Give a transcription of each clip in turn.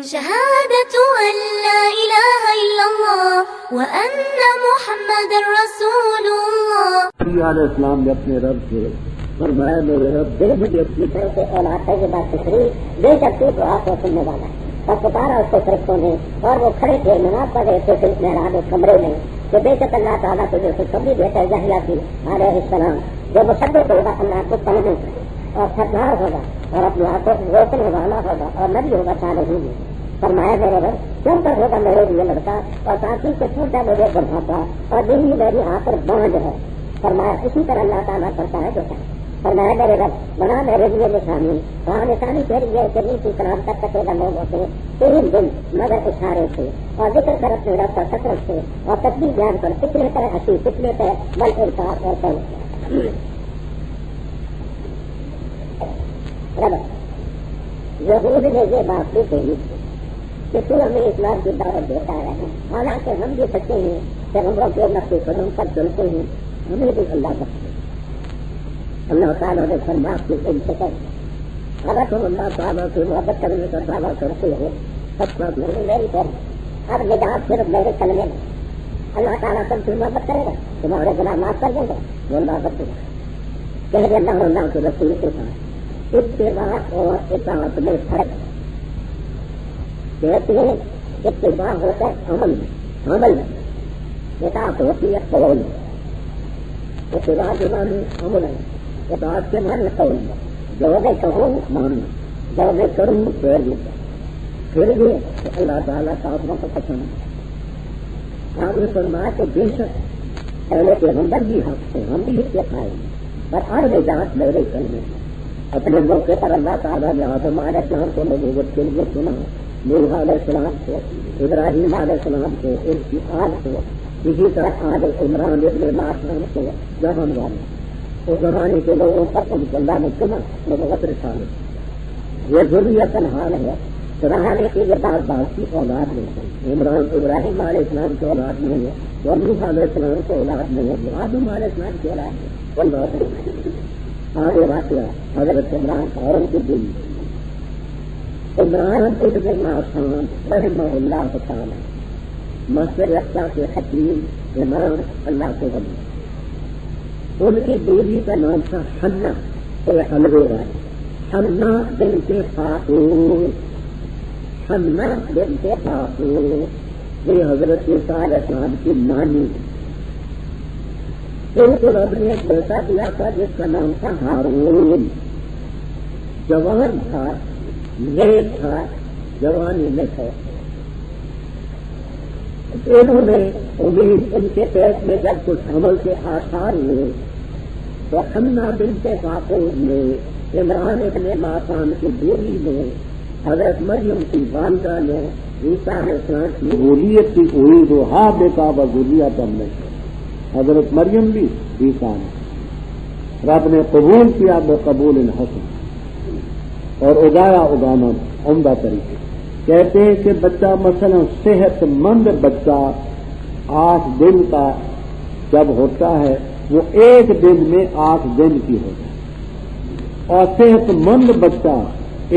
شهادة أن لا إله إلا الله وأن محمد رسول الله. علیہ السلام نے اپنے رب سے فرمایا میرے رب دے مجھے اپنی طرف سے اولاد ہے یہ بات تشریف بے شک تو دعا کو سننے والا اور پکارا اس کو فرشتوں نے اور وہ کھڑے تھے نماز پڑھ رہے تھے صرف محراب کمرے میں کہ بے شک اللہ تعالیٰ کو جو خوشخبری دیتا ہے یحییٰ کی علیہ السلام جو مصدق ہوگا اللہ کو پڑھنے اور سردار ہوگا اور اپنے آپ کو روکنے والا ہوگا اور نبی ہوگا صالحین میں. فرمایا میرے رب کیوں پر ہوگا میرے لیے لڑکا اور ساتھی کو چھوٹا مجھے بڑھاتا اور دلی میری ہاتھ پر باندھ ہے. فرمایا اسی طرح اللہ تعالیٰ کرتا ہے جو فرمایا میرے رب بنا میرے لیے نشانی وہاں نشانی تیری ہے کہ نیچی کلام تک کٹے گا لوگوں سے تین دن مگر اشارے سے اور ذکر کر اپنے رب کا کثرت سے اور تسبیح بیان کر کتنے طرح ہنسی کتنے طرح بل انصاف اور کل یہود نے یہ بات بھی کہی کہ تو ہمیں اسلام کی دعوت دیتا ہے حالانکہ ہم بھی سچے ہیں کہ ہم لوگ کے نقصے قدم پر چلتے ہیں ہمیں بھی اللہ کرتے اللہ تعالیٰ نے فرمایا کہ ان سے کر اگر تم اللہ تعالیٰ سے محبت کرنے کا دعویٰ کرتے ہو سب بات میری طرف اب نجات صرف میرے کلمے میں اللہ تعالیٰ تم سے محبت کرے گا تمہارے گناہ معاف کر دیں گے وہ اللہ کرتے ہیں کہہ دے اللہ کے رسول کے ساتھ اس کے بعد اور اطاعت میں فرق کہتے ہیں اتباع ہوتا ہے عمل میں اطاعت ہوتی ہے قول میں اتباع کے معنی عمل ہے اطاعت کے معنی قول میں جو میں کہوں ماننا جو میں کروں پھر بھی اللہ تعالیٰ کافروں کو پسند آپ نے فرمایا کہ بے شک پہلے پیغمبر بھی حق سے ہم بھی حصے کھائے پر ہر نجات میرے کرنے اپنے موقع پر اللہ تعالیٰ نے آدم علیہ السلام کو نبوت کے لیے چنا نوح علیہ السلام کو ابراہیم علیہ السلام کو ان کی آل کو اسی طرح آدم عمران ابن معصوم کو جہاں والے اس زمانے کے لوگوں پر ان کو اللہ نے چنا نبوت رسالت یہ ضروریت حال ہے چڑھانے کے لیے بعض کی اولاد نہیں عمران ابراہیم علیہ السلام کی اولاد نہیں ہے اور نوح علیہ السلام کی اولاد نہیں ہے آدم علیہ السلام کی اولاد ہے والله آگے واقعہ حضرت عمران اور ان کی دل عمران ابن معصوم رحمہ اللہ تعالی مصر اللہ کے حکیم عمران اللہ کے ولی ان کی بیوی کا نام تھا حنا حلوے والی حنا بنت فاطور حنا بنت فاطور یہ حضرت عیسیٰ علیہ السلام کی نانی ان کو رب نے ایک بیٹا دیا تھا جس کا نام تھا ہارون جوان تھا نیک تھا جوانی میں تھا انہوں نے امید ان کے پیٹ میں جب کچھ عمل کے آثار ہوئے تو حنا بنت فاطور نے عمران ابن معصوم کی بیوی نے حضرت مریم کی والدہ نے عیسیٰ علیہ السلام کی ذریت کی ہوئی جو ہاں بیٹا و ذریت ہم نے حضرت مریم بھی عیسیٰ نے رب نے قبول کیا بقبول حسن اور اگانا عمدہ طریقے کہتے ہیں کہ بچہ مثلا صحت مند بچہ 8 دن کا جب ہوتا ہے وہ 1 دن میں 8 دن کی ہوتا ہے اور صحت مند بچہ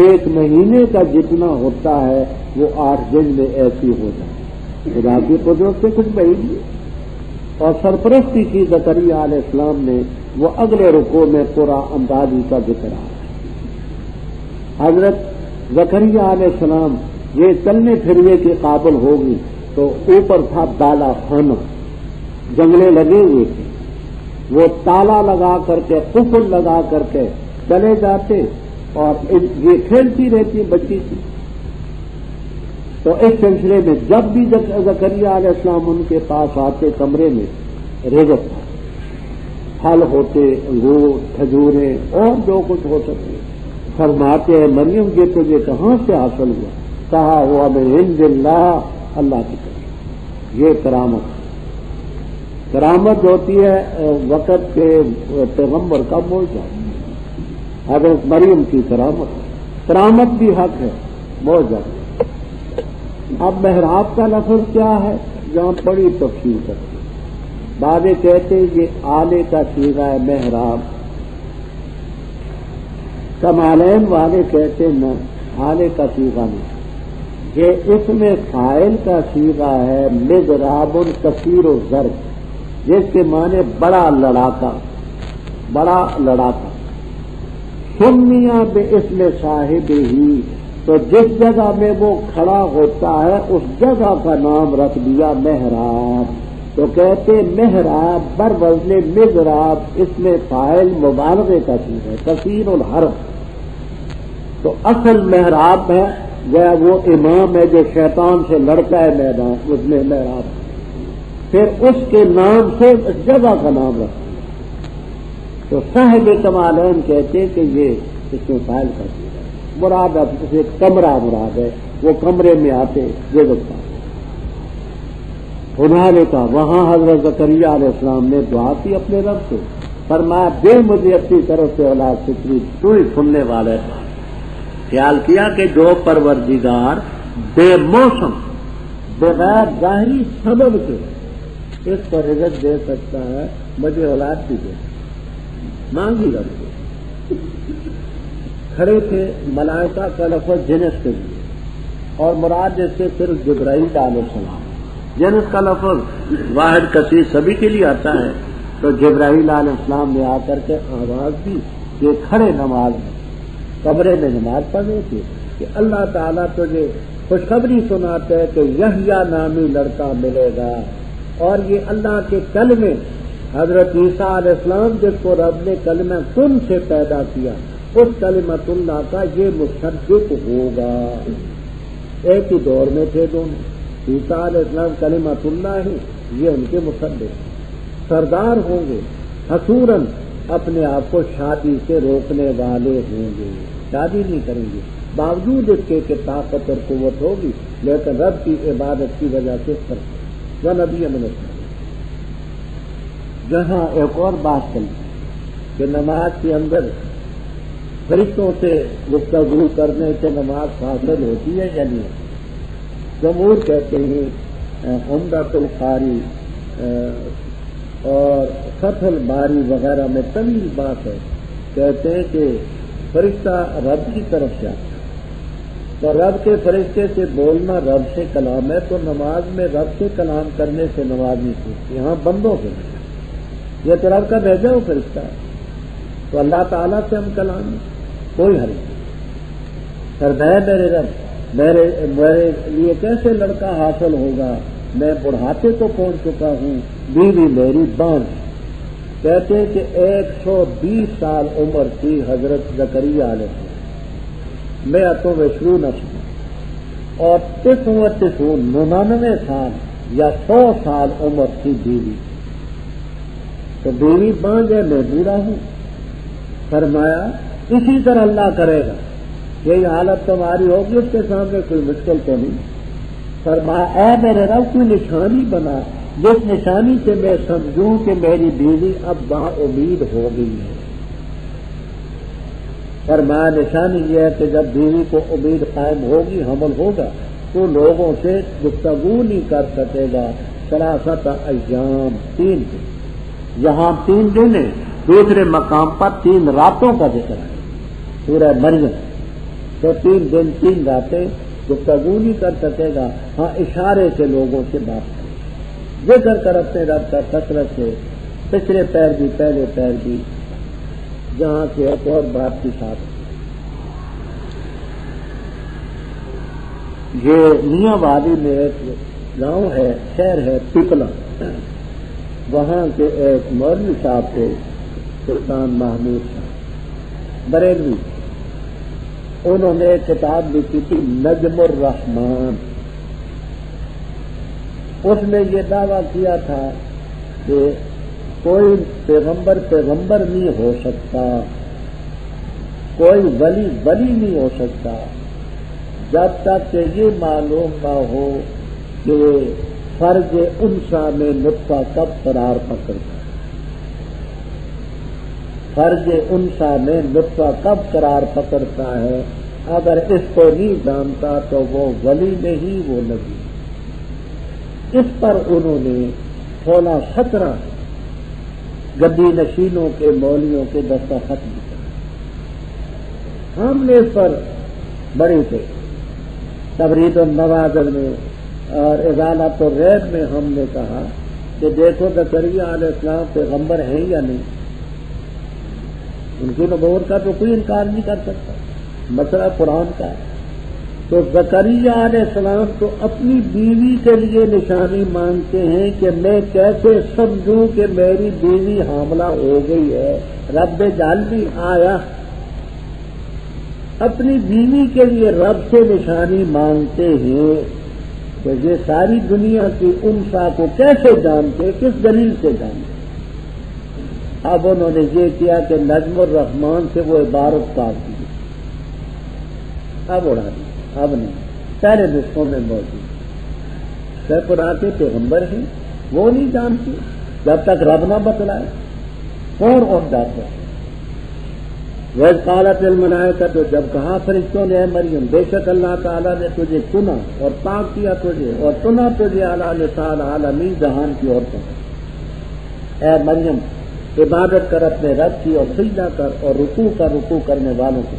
1 مہینے کا جتنا ہوتا ہے وہ 8 دن میں ایسی ہو جائے خدا کی قدرت سے کچھ بعید ہے. اور سرپرستی کی زکریا علیہ السلام نے وہ اگلے رکوع میں پورا اندازی کا ذکر آ حضرت زکریا علیہ السلام یہ چلنے پھرنے کے قابل ہوگی تو اوپر تھا بالا خانہ جنگلے لگے ہوئے تھے وہ تالا لگا کر کے قفل لگا کر کے چلے جاتے اور یہ کھیلتی رہتی بچی تھی. تو اس سلسلے میں جب بھی زکریا علیہ السلام ان کے پاس آتے کمرے میں رزق تھا پھل ہوتے انگور کھجوریں اور جو کچھ ہو سکتے فرماتے ہیں مریم یہ تجھے کہاں سے حاصل ہوا کہا ہوا میں عند اللہ اللہ کی طرف. یہ کرامت ہوتی ہے وقت کے پیغمبر کا موجہ حضرت مریم کی کرامت بھی حق ہے موجہ. اب محراب کا لفظ کیا ہے جہاں بڑی تفصیل کرتے بعد کہتے یہ آلے کا صیغہ ہے محراب کمالین والے کہتے نہ آلے کا صیغہ نہیں یہ اس میں فاعل کا صیغہ ہے مضراب کثیر و ضرب، جس کے معنی بڑا لڑاکا، بڑا لڑاکا۔ سمیہ باسم صاحب ہی، تو جس جگہ میں وہ کھڑا ہوتا ہے اس جگہ کا نام رکھ دیا محراب، تو کہتے محراب بر وزن مضراب، اس میں فاعل مبالغے کا چیز ہے کثیر الحرف۔ تو اصل محراب ہے گیا وہ امام ہے جو شیطان سے لڑتا ہے میدان، اس میں محراب، پھر اس کے نام سے اس جگہ کا نام رکھا۔ تو صاحب کمالین کہتے کہ یہ اس میں فاعل کا چیز ہے، مراد اب اسے کمرہ مراد ہے، وہ کمرے میں آتے یہ لگتا ہے۔ انہوں کا وہاں حضرت زکریہ علیہ السلام نے دعا کی اپنے رب سے، فرمایا دے مجھے اپنی طرف سے اولاد فطری، تو ہی سننے والے تھا۔ خیال کیا کہ جو پروردگار بے موسم بغیر ظاہری سبب کے اس پر رزق دے سکتا ہے، مجھے اولاد بھی دے، مانگی رب سے۔ کھڑے تھے ملائکہ کا لفظ جنس کے لیے، اور مراد جس سے صرف جبرائیل علیہ السلام، جنس کا لفظ واحد کثیر سبھی کے لیے آتا ہے۔ تو جبرائیل علیہ السلام نے آ کر کے آواز دی کہ کھڑے نماز میں کمرے میں نماز پڑھنے کی کہ اللہ تعالیٰ تجھے خوشخبری سناتے ہے کہ یحییٰ نامی لڑکا ملے گا، اور یہ اللہ کے کلمے حضرت عیسیٰ علیہ السلام جس کو رب نے کلمہ کن سے پیدا کیا، اس کلمۃ اللہ کا یہ مصدق ہوگا۔ ایک ہی دور میں تھے دونوں، عیسیٰ علیہ السلام کلمۃ اللہ ہے، یہ ان کے مصدق سردار ہوں گے، حصوراً اپنے آپ کو شادی سے روکنے والے ہوں گے، شادی نہیں کریں گے، باوجود اس کے کہ طاقت اور قوت ہوگی، لیکن رب کی عبادت کی وجہ سے فرق وہ نبی امن۔ جہاں ایک اور بات چلی کہ نماز کے اندر فرشتوں سے گفتگو کرنے سے نماز حاصل ہوتی ہے یا نہیں؟ جمہور کہتے ہیں عمدۃ القاری اور فتح الباری وغیرہ میں طویل بات ہے، کہتے ہیں کہ فرشتہ رب کی طرف سے آتا ہے، تو رب کے فرشتے سے بولنا رب سے کلام ہے، تو نماز میں رب سے کلام کرنے سے نماز نہیں ٹوٹتی، یہاں بندوں سے نہیں، یہ تو رب کا بھیجا ہو فرشتہ ہے، تو اللہ تعالیٰ سے ہم کلام کوئی حرج نہیں۔ فرمایا میرے رب میرے لیے کیسے لڑکا حاصل ہوگا، میں بڑھاپے کو پہنچ چکا ہوں، بیوی میری بانجھ۔ کہتے ہیں کہ 120 سال عمر تھی حضرت زکریہ علیہ السلام، میں اتوں وشرو نسل، اور 99 سال یا 100 سال عمر تھی بیوی، تو بیوی بانجھ ہے، میں بوڑھا ہوں۔ فرمایا اسی طرح اللہ کرے گا، یہی حالت تمہاری ہوگی، اس کے سامنے کوئی مشکل تو نہیں۔ فرمایا اے میرے رب کوئی نشانی بنا جس نشانی سے میں سمجھوں کہ میری بیوی اب با امید ہو گئی ہے۔ فرمایا نشانی یہ ہے کہ جب بیوی کو امید قائم ہوگی، حمل ہوگا، تو لوگوں سے گفتگو نہیں کر سکے گا، 3 ایام 3 دن، یہاں 3 دن ہے، دوسرے مقام پر 3 راتوں کا ذکر ہے سورہ مریم، تو 3 دن 3 راتیں گفتگو نہیں کر سکے گا، ہاں اشارے سے لوگوں سے بات کرے، ذکر کر اپنے رب کا کثرت سے، پچھلے پیر بھی پہلے پیر بھی۔ جہاں سے ایک اور بات کی ساتھ، یہ میاں وادی میں ایک گاؤں ہے، شہر ہے پپلا، وہاں کے ایک مولوی صاحب تھے سلطان محمود صاحب بریلوی، انہوں نے ایک کتاب لکھی تھی نجم الرحمان، اس میں یہ دعویٰ کیا تھا کہ کوئی پیغمبر نہیں ہو سکتا، کوئی ولی نہیں ہو سکتا جب تک کہ یہ معلوم نہ ہو کہ فرج انسا میں نطفہ کب قرار پکڑتا ہے، فرج انسا میں نطفہ کب قرار پکڑتا ہے، اگر اس کو نہیں جانتا تو وہ ولی نہیں، وہ نبی۔ اس پر انہوں نے 16-17 گدی نشینوں کے مولویوں کے دستخط لکھا، ہم نے اس پر بڑے تھے، تبرید النوازل میں اور ازالت الریب میں ہم نے کہا کہ دیکھو زکریا علیہ السلام پیغمبر ہیں یا نہیں، ان کی نبوت کا تو کوئی انکار نہیں کر سکتا، مسئلہ قرآن کا ہے۔ تو زکریا علیہ السلام تو اپنی بیوی کے لیے نشانی مانگتے ہیں کہ میں کیسے سمجھوں کہ میری بیوی حاملہ ہو گئی ہے، رب جعلنی آیا، اپنی بیوی کے لیے رب سے نشانی مانگتے ہیں۔ تو یہ ساری دنیا کی انسا کو کیسے جانتے، کس دلیل سے جانتے؟ اب انہوں نے یہ کیا کہ نجم الرحمان سے وہ عبارت کاٹ دی، اب اڑا دی، اب نہیں، پہلے نسخوں میں موجود سیکڑا کے پیغمبر ہیں، وہ نہیں جانتے جب تک رب نہ بتلائے، کون اور جاتا ہے؟ ویز قالت الملائکہ، تو جب کہا فرشتوں نے اے مریم بے شک اللہ تعالیٰ نے تجھے چنا اور پاک کیا تجھے اور چنا تجھے اعلیٰ لسان عالمین جہان کی عورتوں، اے مریم عبادت کر اپنے رب کی اور سجدہ کر اور رکوع کرنے والوں کو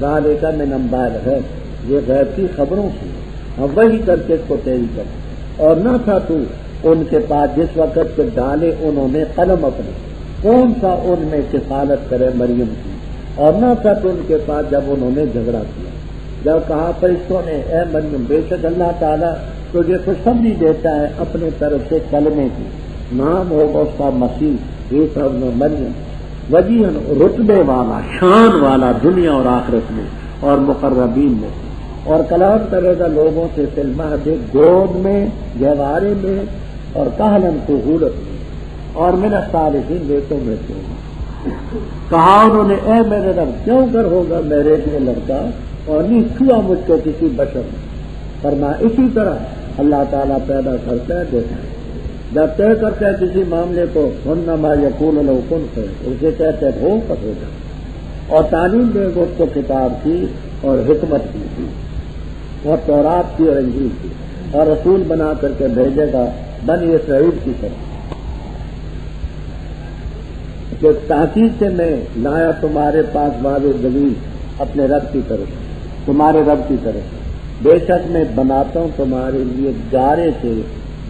ذالک من انباء الغیب، یہ غیب کی خبروں سے ہم وہی کر کے اس کو تیری کر، اور نہ تھا تو ان کے پاس جس وقت کے ڈالے انہوں نے قلم اپنے، کون سا ان میں کفالت کرے مریم کی، اور نہ تھا تو ان کے پاس جب انہوں نے جھگڑا کیا، جب کہا فرشتوں نے اے مریم بے شک اللہ تعالیٰ تجھے خوشخبری دیتا ہے اپنے طرف سے کلمے کی، نام ہوگا اس کا مسیح عیسی ابن مریم، وجیہن رتبے والا شان والا دنیا اور آخرت میں اور مقربین میں، اور کلام کرے گا لوگوں سے فی المہد گود میں، گہوارے میں، اور کہلن قہولت میں، اور من الصالحین بیٹوں میں سے۔ کہا انہوں نے اے میرے رب کیوں کر ہوگا میرے لیے لڑکا اور نہیں چھوا مجھ کو کسی بشر نے؟ فرمایا اسی طرح اللہ تعالیٰ پیدا کرتا ہے دیتا ہے، جب طے کرتا ہے کسی معاملے کو انما یکون لہ کن سے اسے کہتے ہو کر ہو جائے، اور تعلیم دے گا اس کو کتاب کی اور حکمت کی تھی اور تورات کی اور انجیل کی، اور رسول بنا کر کے بھیجے گا بنی اسرائیل کی طرف، کہ تحقیق سے میں لایا تمہارے پاس واضح دلیل اپنے رب کی طرف، تمہارے رب کی طرف، بے شک میں بناتا ہوں تمہارے لیے گارے سے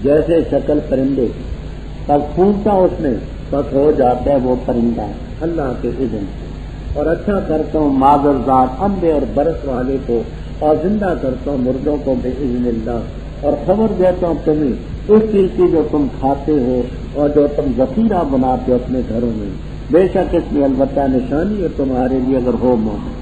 جیسے شکل پرندے کی، تب پھونکتا اس میں بس ہو جاتا ہے وہ پرندہ اللہ کے اذن سے، اور اچھا کرتا ہوں معذرزاد انبے اور برس والے کو، اور زندہ کرتا ہوں مردوں کو بے اذن اللہ، اور خبر دیتا ہوں تمہیں اس چیز کی جو تم کھاتے ہو اور جو تم ذخیرہ بناتے ہو اپنے گھروں میں، بے شک اس میں البتہ نشانی ہے تمہارے لیے اگر ہو مومن،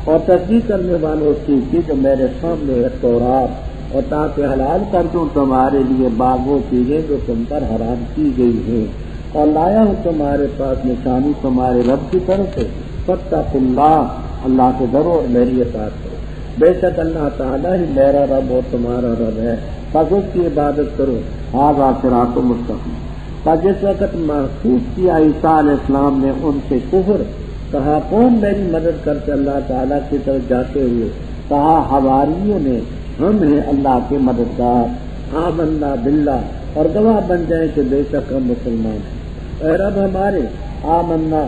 اور تصدیق کرنے والوں اس چیز کی جو میرے سامنے ہے تورات، اور تاکہ حلال کر دوں تمہارے لیے بعض وہ چیزیں جو تم پر حرام کی گئی ہیں، اور لایا ہوں تمہارے پاس نشانی تمہارے رب کی طرف سے، فاتقوا اللہ، اللہ سے ڈرو اور میری اطاعت کرو، بے شک اللہ تعالیٰ ہی میرا رب اور تمہارا رب ہے، بس اس کی عبادت کرو، ھذا صراط مستقیم۔ پر جس وقت محسوس کیا عیسیٰ علیہ السلام نے ان سے کفر، کہا کون میری مدد کرتے اللہ تعالیٰ کی طرف جاتے ہوئے، کہا حواریوں نے ہم ہیں اللہ کے مددگار، آمنا باللہ، اور گواہ بن جائیں کہ بے شک ہم مسلمان ہیں، اے رب ہمارے آمنا،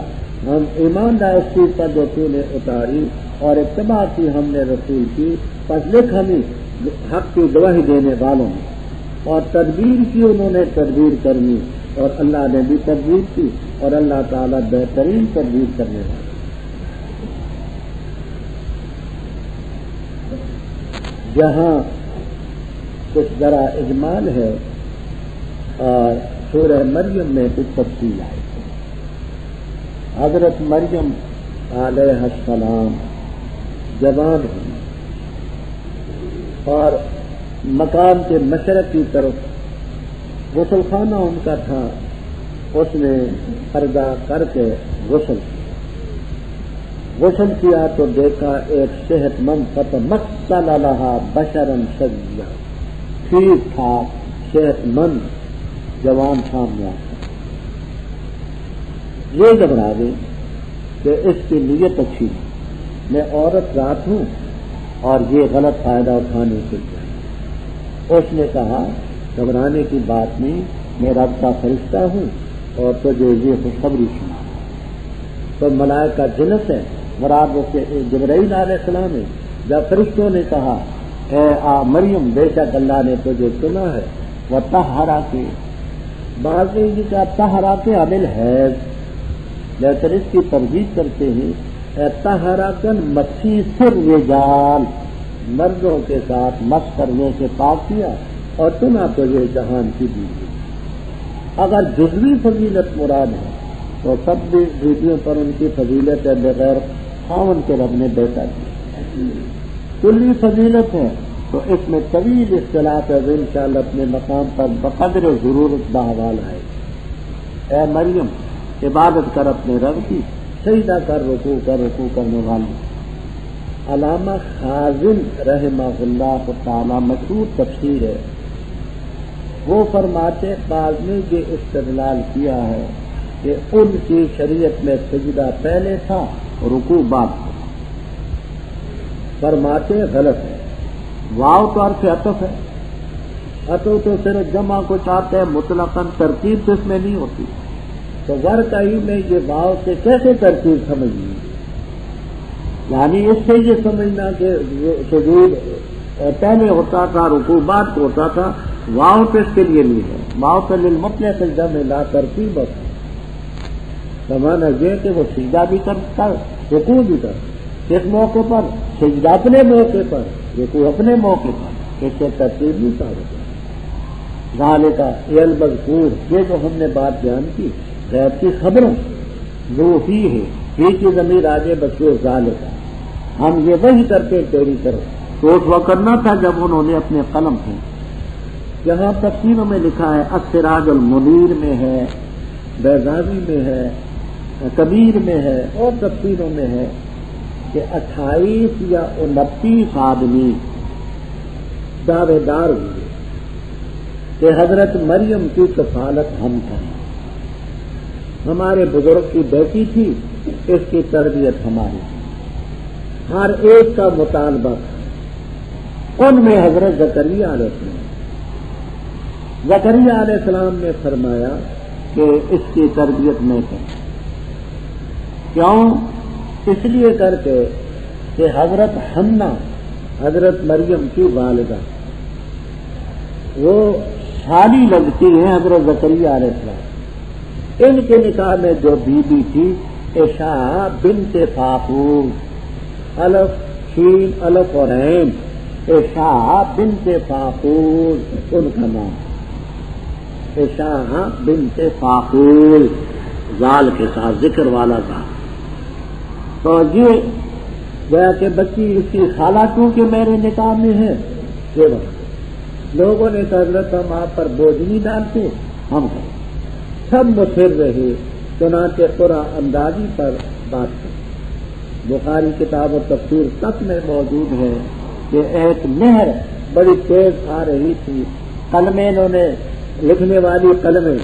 ہم ایمان لائے اس چیز پر جو تو نے اتاری، اور اتباع کی ہم نے رسول کی، پس لکھ ہمیں حق کی گواہی دینے والوں میں، اور تدبیر کی انہوں نے تدبیر کرنی، اور اللہ نے بھی تدبیر کی، اور اللہ تعالیٰ بہترین تدبیر کرنے والا۔ جہاں کچھ ذرا اجمال ہے اور سورہ مریم میں کچھ تفصیل ہے۔ حضرت مریم علیہ السلام جوان ہوئی اور مقام کے مشرق کی طرف غسل خانہ ان کا تھا، اس نے پردہ کر کے غسل کیا تو دیکھا ایک صحت مند فتمثل لها بشرا سویا، ٹھیک ٹھاک صحت مند جوان سامنے آتا، یہ گھبرا گئی کہ اس کی نیت اچھی ہے، میں عورت ذات ہوں اور یہ غلط فائدہ اٹھانے کے لیے۔ اس نے کہا گھبرانے کی بات نہیں، میں رب کا فرشتہ ہوں اور تجھے یہ خوشخبری سنا۔ تو ملائکہ جنس ہے، مراد اس کے جبرائیل علیہ السلام ہے۔ جب فرشتوں نے کہا اے مریم بے شک اللہ نے تجھے چنا ہے، وطہرا کے بعض یہ کہ طہرا کے عمل حیض، لیکن اس کی ترجیح کرتے ہیں اے طہرا کن مسیح الرجال، مردوں کے ساتھ مس کرنے سے پاک کیا اور چنا تجھے جہان کی بیوی۔ اگر جزوی فضیلت مراد ہے تو سب بھی بیویوں پر ان کی فضیلت ہے بغیر خاوند کے رب نے بیٹا دی۔ کلی فضیلت ہے تو اس میں طویل اختلاف ہے، انشاءاللہ اپنے مقام پر بقدر ضرورت بحوال آئے۔ اے مریم عبادت کر اپنے رب کی، سجدہ کر، رکوع کرنے والی۔ علامہ خازن رحمہ اللہ تعالی مشہور تفسیر ہے، وہ فرماتے بعض نے یہ استدلال کیا ہے کہ ان کی شریعت میں سجدہ پہلے تھا رکوع بعد تھا، فرماتے غلط ہے۔ واو تو عرف عطف ہے، عطف تو صرف جمع کو چاہتے ہیں، مطلقاً ترتیب تو اس میں نہیں ہوتی، تو واقعی میں یہ واو سے کیسے ترتیب سمجھنی؟ یعنی اس سے یہ سمجھنا کہ سجود پہلے ہوتا تھا رکوع بعد ہوتا تھا، واو تو اس کے لیے نہیں ہے، واو تو للمطلق الجمع لا ترتیب ہوتا، سمانا یہ کہ وہ سجدہ بھی کرتا رکوع بھی کرتا، کس موقع پر؟ سجدہ اپنے موقع پر، رکوع اپنے موقع پر، اس سے ترتیب نہیں ہوتا۔ ذالک المذکور، یہ جو ہم نے بات بیان کی غیب کی خبروں جو ہی ہے، ہی کی ضمیر آگے بچے ذالک، ہم یہ وہی کرتے تیری طرف تو اس وقت کرنا تھا جب انہوں نے اپنے قلم سے، یہاں تفسیروں میں لکھا ہے، السراج المنیر میں ہے، بیضاوی میں ہے، کبیر میں ہے اور تفسیروں میں ہے کہ 28 یا 29 آدمی دعوے دار ہوئے کہ حضرت مریم کی کفالت ہم کریں، ہمارے بزرگ کی بیٹی تھی، اس کی تربیت ہماری تھی، ہر ایک کا مطالبہ تھا۔ ان میں حضرت زکریا علیہ السلام نے فرمایا کہ اس کی تربیت میں کریں، کیوں؟ اس لیے کر کے کہ حضرت حنہ حضرت مریم کی والدہ وہ سالی لگتی ہیں حضرت زکریا علیہ السلام، ان کے نکاح میں جو بیوی تھی عشاء بنت فاقور، الف شین الف اور عین، عشاء بنت فاقور ان کا نام، عشاء بنت فاقور زال کے ساتھ ذکر والا تھا۔ تو یہ گویا کہ بچی اس کی خالہ کیونکہ میرے نکاح میں ہے، یہ وقت لوگوں نے کہا حضرت ہم آپ پر بوجھ نہیں ڈالتے، ہم کریں، سب مصر رہے، چنانچہ قرآن اندازی پر بات کریں۔ بخاری کتاب و تفسیر تک میں موجود ہے کہ ایک نہر بڑی تیز آ رہی تھی، قلمیں انہوں نے لکھنے والی قلمیں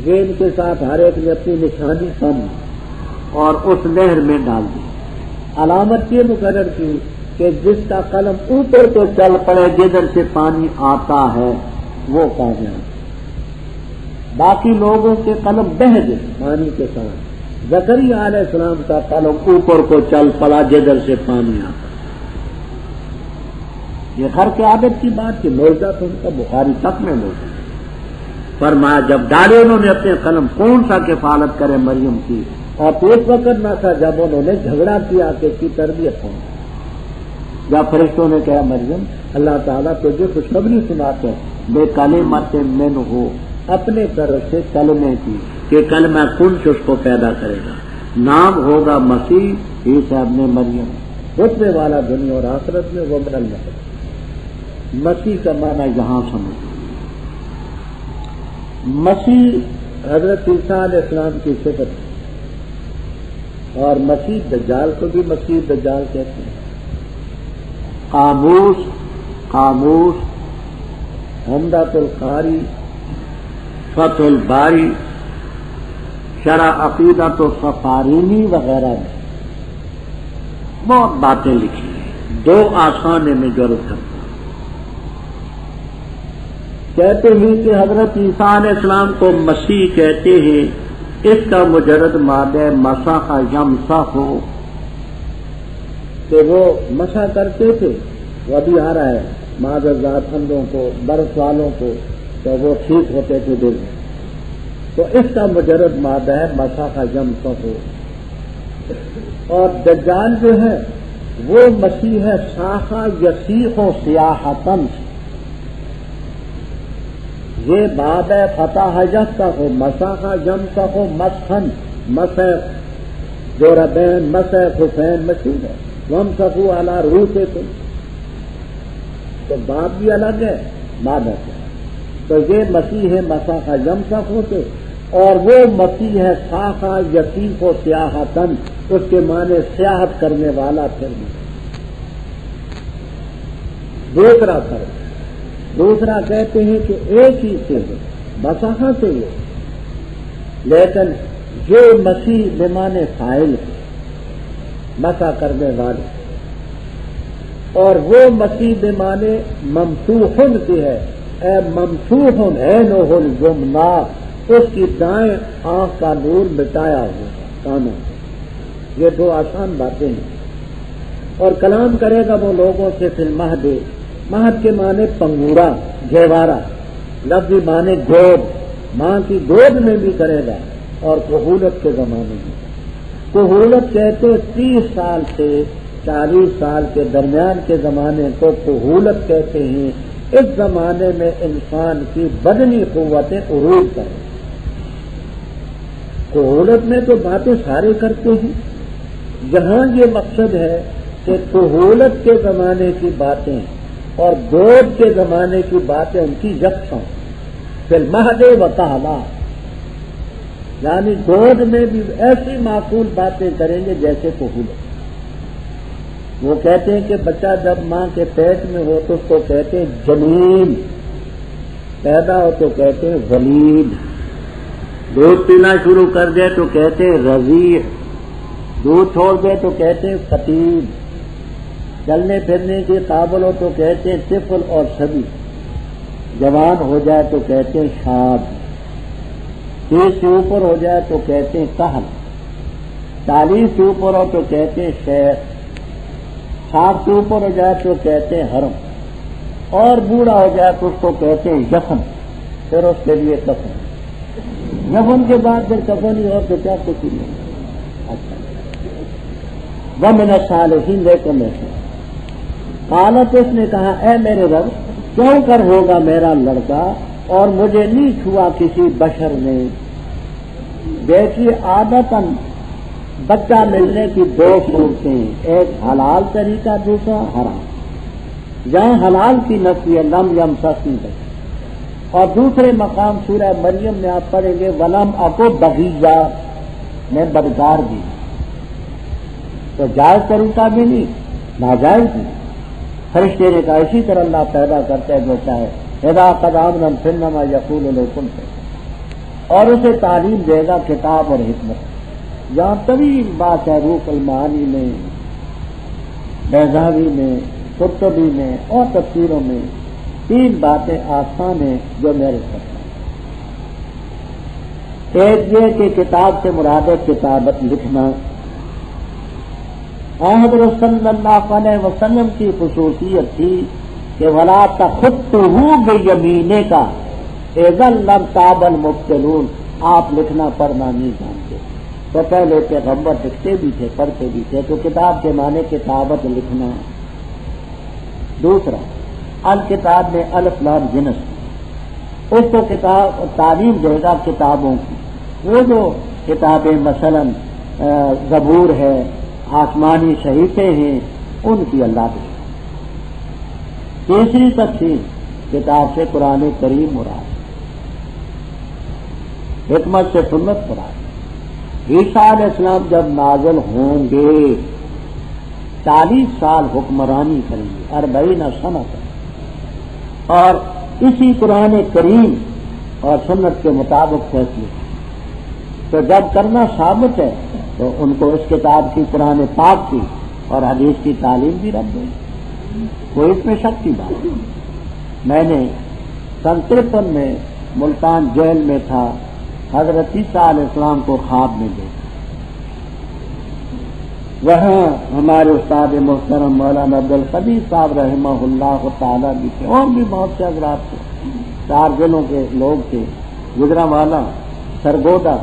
گیند کے ساتھ ہر ایک نے اپنی نشانی کم اور اس نہر میں ڈال دی، علامت یہ مقرر کی کہ جس کا قلم اوپر تو چل پڑے جدھر سے پانی آتا ہے وہ کامیاب، باقی لوگوں کے قلم بہہ گئے پانی کے ساتھ، زکریا علیہ السلام کا قلم اوپر کو چل پڑا جدھر سے پانی آتا۔ یہ گھر کے عادت کی بات کہ معجزہ تو ان کا بخاری تک میں موجود، فرمایا جب ڈالے انہوں نے اپنے قلم، کون سا کفالت کرے مریم کی، اور تو اس وقت نہ تھا جب انہوں نے جھگڑا کیا کہ اس کی تربیت ہو، جب فرشتوں نے کہا مریم اللہ تعالیٰ تجھے خوشخبری سناتے ہیں، بے کلمۃ منہ ہو، اپنے طرف سے کلمے کی کہ کلمہ کن سے اس کو پیدا کرے گا، نام ہوگا مسیح عیسی ابن مریم، رتبے والا دنیا اور آخرت میں، وہ من المسیح، مسیح کا معنی یہاں سمجھ، مسیح حضرت عیسیٰ علیہ السلام کی صفت ہے، اور مسیح دجال کو بھی مسیح دجال کہتے ہیں۔ قاموس عمدۃ القاری، فتح الباری، شرح عقیدۃ السفارینی وغیرہ میں بہت باتیں لکھی ہیں، دو آسانے میں ضرورت کرتا ہوں۔ کہتے ہیں کہ حضرت عیسیٰ علیہ السلام کو مسیح کہتے ہیں، اس کا مجرد مادہ مسح یمسح کہ وہ مسح کرتے تھے، وہ ابھی آ رہا ہے معذرات اندھوں کو، برس والوں کو، تو وہ ٹھیک ہوتے تھے دل میں. تو اس کا مجرد مادہ ہے مساق جمسہ ہو. اور دجال جو ہے وہ مسیح ہے ساخا یسیح و سیاحتن. یہ باب ہے فتح جسہ ہو، مساق جمسہ ہو، مسخن، مسح جوربین، مسح خفین مسیح ہے. ومسحوا علی رؤوسکم، تو باب بھی الگ ہے، مادہ سے. تو یہ مسیح ہے مساق جمسہ ہوتے، اور وہ مسیح ہے ساخا یسیح و سیاحتن، اس کے معنی سیاحت کرنے والا. پھر بھی دوسرا فرق، دوسرا کہتے ہیں کہ ایک ہی سے ہے، مساحا سے ہے، لیکن جو مسیح بمانے فاعل ہے، مسا کرنے والے، اور وہ مسیح بمانے ممسوحن کی ہے. اے ممسوحن عینہ الجمنا، اس کی دائیں آنکھ کا نور مٹایا ہوا کانوں. یہ دو آسان باتیں ہیں. اور کلام کرے گا وہ لوگوں سے فی المہد. مہد کے معنی پنگورا، گھیوارا، لفظی معنی گود، ماں کی گود میں بھی کرے گا. اور کہولت کے زمانے میں، کہولت کہتے 30 سال سے 40 سال کے درمیان کے زمانے کو کہولت کہتے ہیں. اس زمانے میں انسان کی بدنی قوتیں عروج کریں. کہولت میں تو باتیں سارے کرتے ہیں. یہاں یہ مقصد ہے کہ کہولت کے زمانے کی باتیں اور گود کے زمانے کی باتیں ان کی یکساں. فی المہد و کہلا، یعنی گود میں بھی ایسی معقول باتیں کریں گے جیسے کہولت. وہ کہتے ہیں کہ بچہ جب ماں کے پیٹ میں ہو تو اس کو کہتے ہیں جنین، پیدا ہو تو کہتے ہیں ولید، دودھ پینا شروع کر دے تو کہتے ہیں رضیع، دودھ چھوڑ دے تو کہتے ہیں فتیل، چلنے پھرنے کے قابل ہو تو کہتے ہیں طفل اور صبی، جوان ہو جائے تو کہتے ہیں شاب، 30 سے اوپر ہو جائے تو کہتے ہیں کہل، 40 سے اوپر ہو تو کہتے ہیں شیخ، 60 سے اوپر ہو جائے تو کہتے ہیں حرم، اور بوڑھا ہو جائے تو اس کو کہتے ہیں یخن، پھر اس کے لیے کفن. یخن کے بعد پھر کفن ہی ہو تو کیا کچھ نہیں. اچھا ومن الصالحین، لیکن میں قالت، اس نے کہا اے میرے رب کیوں کر ہوگا میرا لڑکا اور مجھے نہیں چھوا کسی بشر نے. دیکھیے عادتاً بچہ ملنے کی 2 صورتیں، ایک حلال طریقہ، دوسرا حرام. جہاں حلال کی نفی ہے لم یمسسنی بچہ، اور دوسرے مقام سورہ مریم میں آپ پڑھیں گے ولم اکو بغیہ، میں بدکار بھی. تو جائز طریقہ بھی نہیں، ناجائز بھی. فرشتے نے کہا اسی طرح اللہ پیدا کرتا ہے جو چاہے. اذا قضى امرا فانما يقول له كن فيكون، اور اسے تعلیم دے گا کتاب اور حکمت. جہاں طویل بات ہے روح المعانی میں، بیضاوی میں، قرطبی میں اور تفسیروں میں 3 باتیں آسان ہیں جو میرے ساتھ. ایک یہ کہ کتاب سے مراد ہے کتابت، لکھنا. حضرت صلی اللہ علیہ وسلم کی خصوصیت تھی کہ ولا تخطه بیمینک اذا لارتاب المبطلون، آپ لکھنا پڑھنا نہیں جانتے. تو پہلے پیغمبر لکھتے بھی تھے، پڑھتے بھی تھے، تو کتاب کے معنی کتابت، لکھنا. دوسرا الکتاب میں الف لام جنس، اس کو کتاب تعلیم دے گا کتابوں کی. وہ جو کتابیں مثلا زبور ہے، آسمانی صحیفے ہیں، ان کی اللہ دے. تیسری تفسیر کتاب سے قرآن کریم مراد، حکمت سے سنت مراد. عیسیٰ علیہ السلام جب نازل ہوں گے 40 سال حکمرانی کریں گے، 40 سنہ، اور اسی قرآن کریم اور سنت کے مطابق فیصلے. تو جب کرنا ثابت ہے تو ان کو اس کتاب کی، قرآن پاک کی اور حدیث کی تعلیم بھی رکھ دیں. کوئی اس میں شک کی بات نہیں. میں نے 53 میں ملتان جیل میں تھا، حضرت عیسیٰ علیہ السلام کو خواب میں دیکھا. وہاں ہمارے استاد محترم مولانا عبدالقدیر صاحب رحمہ اللہ تعالیٰ بھی تھے، اور بھی بہت سے حضرات تھے، 4 ضلعوں کے لوگ تھے، گجرانوالہ، سرگودا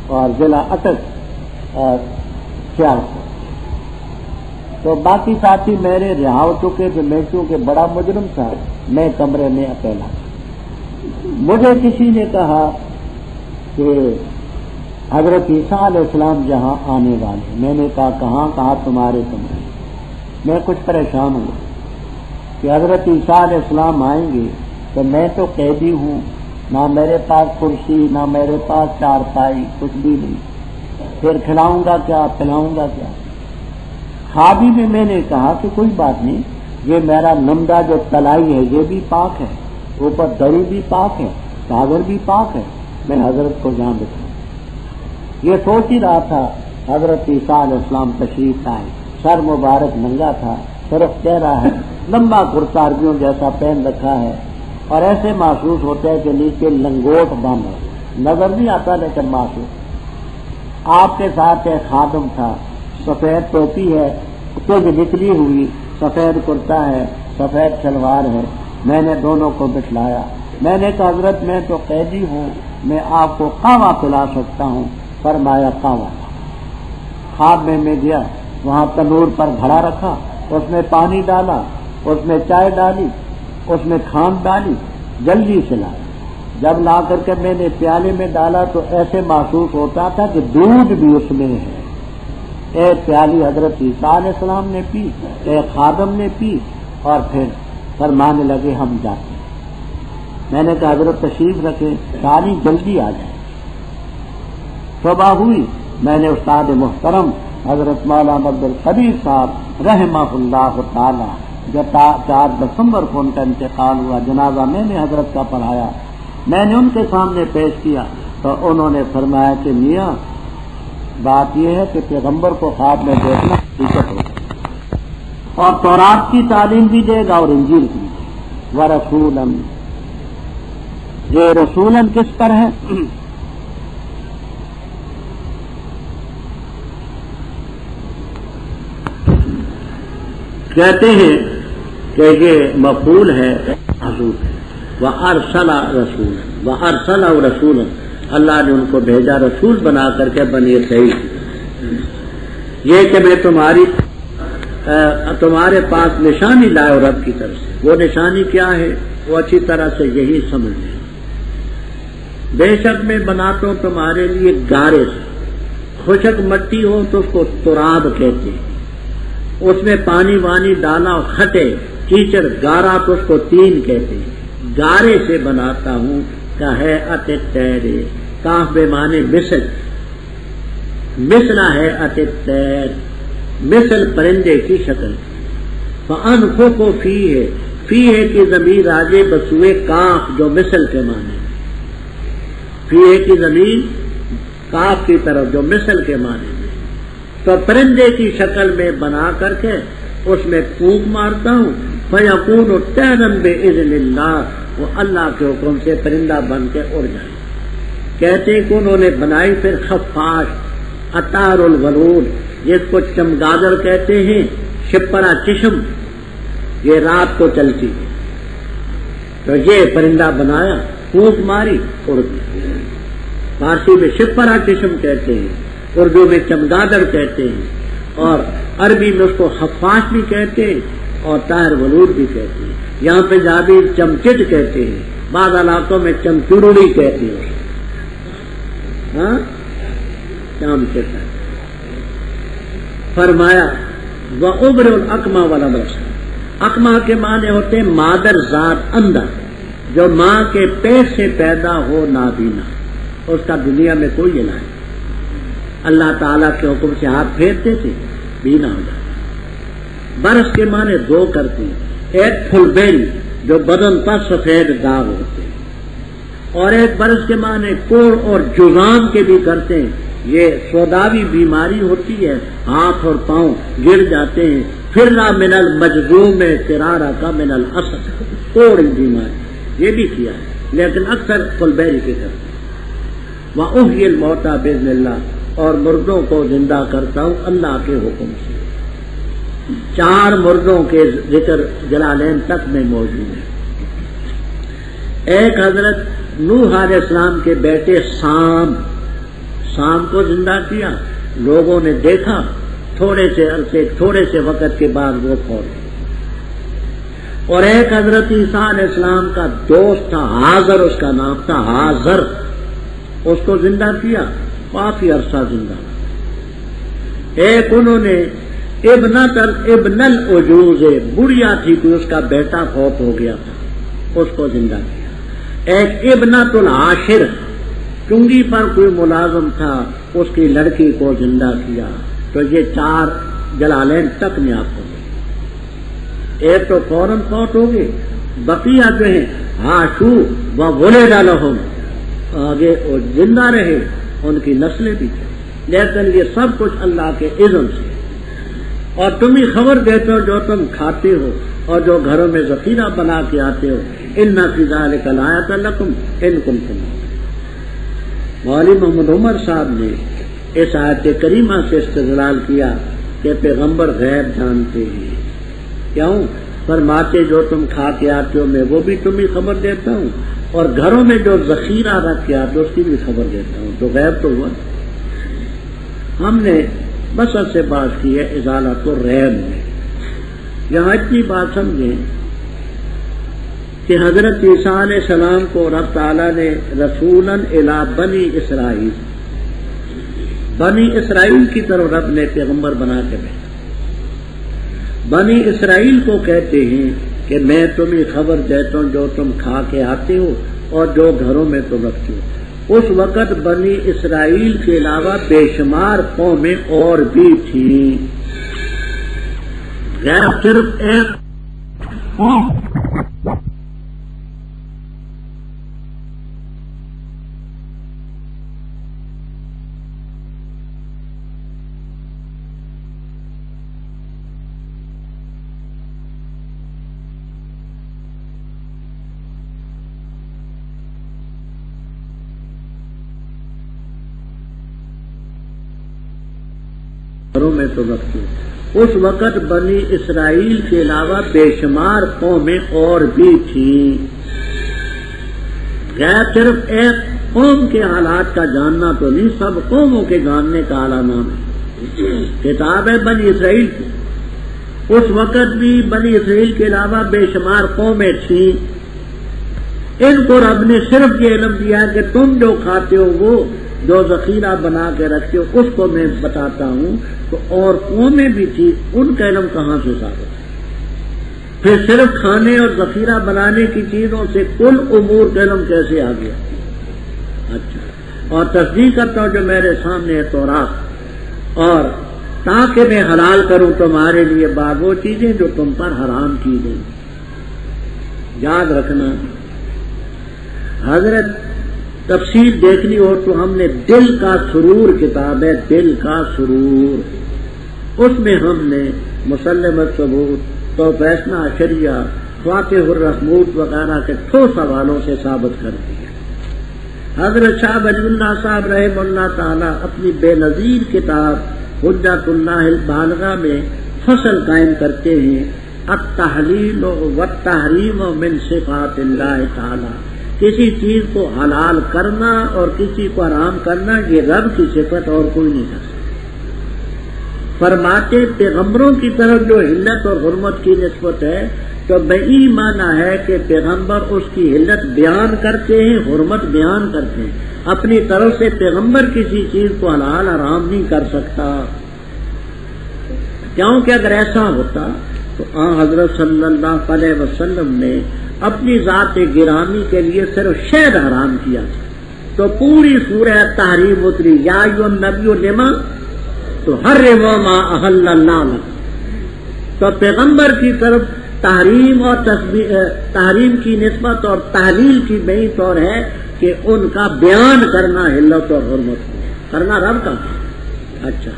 اور ضلع اٹک اور سیالکوٹ۔ تو باقی ساتھی میرے رہا ہو چکے تھے، میں چونکہ بڑا مجرم تھا، میں کمرے میں اکیلا۔ مجھے کسی نے کہا کہ حضرت عیسیٰ علیہ السلام جہاں آنے والے، میں نے کہا کہاں؟ کہا تمہارے کمرے۔ میں کچھ پریشان ہوں کہ حضرت عیسیٰ علیہ السلام آئیں گے تو میں تو قیدی ہوں، نہ میرے پاس کرسی، نہ میرے پاس چارپائی، کچھ بھی نہیں، پھر کھلاؤں گا کیا، پلاؤں گا کیا؟ خوابی میں میں نے کہا کہ کوئی بات نہیں، یہ میرا نمدہ جو تلائی ہے یہ بھی پاک ہے، اوپر دری بھی پاک ہے، چادر بھی پاک ہے، میں حضرت کو جہاں بٹھاؤں۔ یہ سوچ ہی رہا تھا، حضرت عیسیٰ علیہ السلام تشریف لائے، سر مبارک ننگا تھا، صرف چہرہ ہے، لمبا کرتا عربیوں جیسا پہن رکھا ہے، اور ایسے محسوس ہوتا ہے کہ نیچے لنگوٹ باندھا، نظر نہیں آتا لیکن محسوس۔ آپ کے ساتھ ایک خادم تھا، سفید ٹوپی ہے، کچھ نکلی ہوئی، سفید کرتا ہے، سفید شلوار ہے۔ میں نے دونوں کو بٹھلایا، میں نے کہا حضرت میں تو قیدی ہوں، میں آپ کو قہوہ پلا سکتا ہوں۔ فرمایا قہوہ۔ خواب میں گیا، وہاں تنور پر گھڑا رکھا، اس میں پانی ڈالا، اس میں چائے ڈالی، اس میں کھانڈ ڈالی، جلدی سے لایا۔ جب لا کر کے میں نے پیالے میں ڈالا تو ایسے محسوس ہوتا تھا کہ دودھ بھی اس میں ہے۔ ایک پیالی حضرت عیسیٰ علیہ السلام نے پی، ایک خادم نے پی، اور پھر فرمانے لگے ہم جاتے ہیں۔ میں نے کہا حضرت تشریف رکھے، ساری جلدی آ جائے۔ صبح ہوئی، میں نے استاد محترم حضرت مولانا عبدالقدیر صاحب رحمہ اللہ تعالی، جو 4 دسمبر کو ان کا انتقال ہوا، جنازہ میں نے حضرت کا پڑھایا، میں نے ان کے سامنے پیش کیا تو انہوں نے فرمایا کہ میاں بات یہ ہے کہ پیغمبر کو خواب میں دیکھنا حقیقت ہوگا، اور تورات کی تعلیم بھی دے گا اور انجیل کی بھی۔ ورسولاً، یہ رسولاً کس پر ہے؟ کہتے ہیں کہ یہ مفعول ہے حضور ہے، وَأَرْسَلَ رَسُولًا، وَأَرْسَلَ رَسُولًا، اللہ نے ان کو بھیجا رسول بنا کر کے بنی اسرائیل۔ یہ کہ میں تمہارے پاس نشانی لائے رب کی طرف سے، وہ نشانی کیا ہے وہ اچھی طرح سے یہی سمجھ لیں۔ بے شک میں بناتا ہوں تمہارے لیے گارے سے، خشک مٹی ہو تو اس کو تراب کہتے ہیں، اس میں پانی وانی ڈالا اور کھٹے کیچڑ گارا تو اس کو تین کہتے ہیں۔ گارے سے بناتا ہوں کہ ہے اتر، کاف بے معنی مثل، مثلا ہے اتر، مثل پرندے کی شکل۔ فَأَنْفُخُ فِيهِ، فِيهِ کی ضمیر راجے بسوئے کاف جو مثل کے معنی، فِيهِ کی ضمیر کاف کی طرف جو مثل کے معنی، تو پرندے کی شکل میں بنا کر کے اس میں پھونک مارتا ہوں، فَيَكُونُ طَيْرًا بِإِذْنِ اللَّهِ، وہ اللہ کے حکم سے پرندہ بن کے اڑ جائے۔ کہتے کہ انہوں نے بنائی پھر خفاش، اطار الولود، جس کو چمگادڑ کہتے ہیں، شپرا چشم، یہ رات کو چلتی ہے، تو یہ پرندہ بنایا، پھونک ماری، اڑ گیا۔ فارسی میں شپرا چشم کہتے ہیں، اردو میں چمگادڑ کہتے ہیں، اور عربی میں اس کو خفاش بھی کہتے ہیں اور طائر ولود بھی کہتے ہیں۔ یہاں پہ جابر چمچٹ کہتے ہیں، بعض علاقوں میں چمچڑوڑی کہتے ہیں، ہاں چمچٹ۔ فرمایا وَأُبْرِئُ الْأَكْمَحَ وَالْأَبْرَصَ، اکما کے معنی ہوتے ہیں مادر ذات اندر، جو ماں کے پیٹ سے پیدا ہو نابینا، اس کا دنیا میں کوئی علاج نہیں۔ اللہ تعالیٰ کے حکم سے ہاتھ پھیرتے تھے، بینا ہو جاتا۔ برس کے معنی 2 کرتے ہیں، ایک پھل بیل جو بدن پر سفید داغ ہوتے ہیں، اور ایک برس کے معنی کوڑ اور جزام کے بھی کرتے ہیں۔ یہ سوداوی بیماری ہوتی ہے، ہاتھ اور پاؤں گر جاتے ہیں، فرا من المجذوم فرارا کا من الاسد، کوڑی بیماری، یہ بھی کیا ہے، لیکن اکثر پھل بیل کے کرتے ہیں۔ وَأُحْيِي الْمَوْتَىٰ بِإِذْنِ اللَّهِ، اور مردوں کو زندہ کرتا ہوں اللہ کے حکم سے. 4 مردوں کے ذکر جلالین تک میں موجود ہے. ایک حضرت نوح علیہ السلام کے بیٹے سام کو زندہ کیا. لوگوں نے دیکھا تھوڑے سے وقت کے بعد وہ فوت ہوئے. اور ایک حضرت عیسیٰ علیہ السلام کا دوست تھا حاضر، اس کا نام تھا حاضر، اس کو زندہ کیا، کافی عرصہ زندہ. ایک انہوں نے ابن العجوز، بڑھیا تھی کوئی، اس کا بیٹا فوت ہو گیا تھا، اس کو زندہ کیا. ایک ابنۃ العاشر، چنگی پر کوئی ملازم تھا، اس کی لڑکی کو زندہ کیا. تو یہ 4 جلالین تک میں آپ کو. ایک تو فوراً فوت ہو گئے، بقیہ جو ہیں ہاشو و ولد لہم، آگے وہ زندہ رہے، ان کی نسلیں بھی تھیں. لیکن یہ سب کچھ اللہ کے اذن سے. اور تم ہی خبر دیتے ہو جو تم کھاتے ہو اور جو گھروں میں ذخیرہ بنا کے آتے ہو. ان فی ذلک لآیۃ لکم ان کنتم. مولوی محمد عمر صاحب نے اس آیت کریمہ سے استدلال کیا کہ پیغمبر غیب جانتے ہیں. کیوں؟ فرماتے جو تم کھا کے آتے ہو میں وہ بھی تمہیں خبر دیتا ہوں، اور گھروں میں جو ذخیرہ رکھ کے آتے ہو اس کی بھی خبر دیتا ہوں. تو غیب تو ہوا. ہم نے بس سے بات کی ہے ازالت الریب میں. یہاں اتنی بات سمجھیں کہ حضرت عیسیٰ علیہ السلام کو رب تعالیٰ نے رسولاً الی بنی اسرائیل کی طرف رب نے پیغمبر بنا کے بھیجا. بنی اسرائیل کو کہتے ہیں کہ میں تمہیں خبر دیتا ہوں جو تم کھا کے آتے ہو اور جو گھروں میں تم رکھتے ہو. اس وقت بنی اسرائیل کے علاوہ بے شمار قومیں اور بھی تھیں. غیر صرف ایک میں تو رکھتے. اس وقت بنی اسرائیل کے علاوہ بے شمار قومیں اور بھی تھیں. غیر صرف ایک قوم کے حالات کا جاننا تو نہیں، سب قوموں کے جاننے کا اعلیٰ نام ہے. کتاب ہے بنی اسرائیل کی. اس وقت بھی بنی اسرائیل کے علاوہ بے شمار قومیں تھیں. ان کو رب نے صرف یہ علم دیا کہ تم جو کھاتے ہو وہ جو ذخیرہ بنا کے رکھتے ہو اس کو میں بتاتا ہوں. تو اور قومیں بھی تھی، ان کا علم کہاں سے ثابت ہے؟ پھر صرف کھانے اور ذخیرہ بنانے کی چیزوں سے کل امور کا علم کیسے آ گیا؟ اچھا. اور تصدیق کرتا ہوں جو میرے سامنے ہے تورات، اور تاکہ میں حلال کروں تمہارے لیے بعض وہ چیزیں جو تم پر حرام کی گئی. یاد رکھنا حضرت تفصیل دیکھنی ہو تو ہم نے دل کا سرور کتاب ہے، دل کا سرور، اس میں ہم نے مسلمت ثبوت تو فیصلہ شریعہ فاتح الرحمود وغیرہ کے ٹھوس حوالوں سے ثابت کر دیا. حضرت شاہ ولی اللہ صاحب رحمہ اللہ تعالی اپنی بے نظیر کتاب حجت اللہ البالغہ میں فصل قائم کرتے ہیں التحلیل والتحریم من صفات اللہ تعالی. کسی چیز کو حلال کرنا اور کسی کو حرام کرنا یہ رب کی صفت اور کوئی نہیں کر سکتا. فرماتے پیغمبروں کی طرف جو حلت اور حرمت کی نسبت ہے تو بئی معنی ہے کہ پیغمبر اس کی حلت بیان کرتے ہیں، حرمت بیان کرتے ہیں. اپنی طرف سے پیغمبر کسی چیز کو حلال حرام نہیں کر سکتا، کیونکہ اگر ایسا ہوتا تو حضرت صلی اللہ علیہ وسلم نے اپنی ذات گرامی کے لیے صرف شہد حرام کیا تھا. تو پوری سورہ تحریم اتری یا ایھا النبی لما تحرم ما احل اللہ لک. تو پیغمبر کی طرف تحریم اور تحریم کی نسبت اور تحلیل کی بئی طور ہے کہ ان کا بیان کرنا حلت اور حرمت کرنا رب کا. اچھا،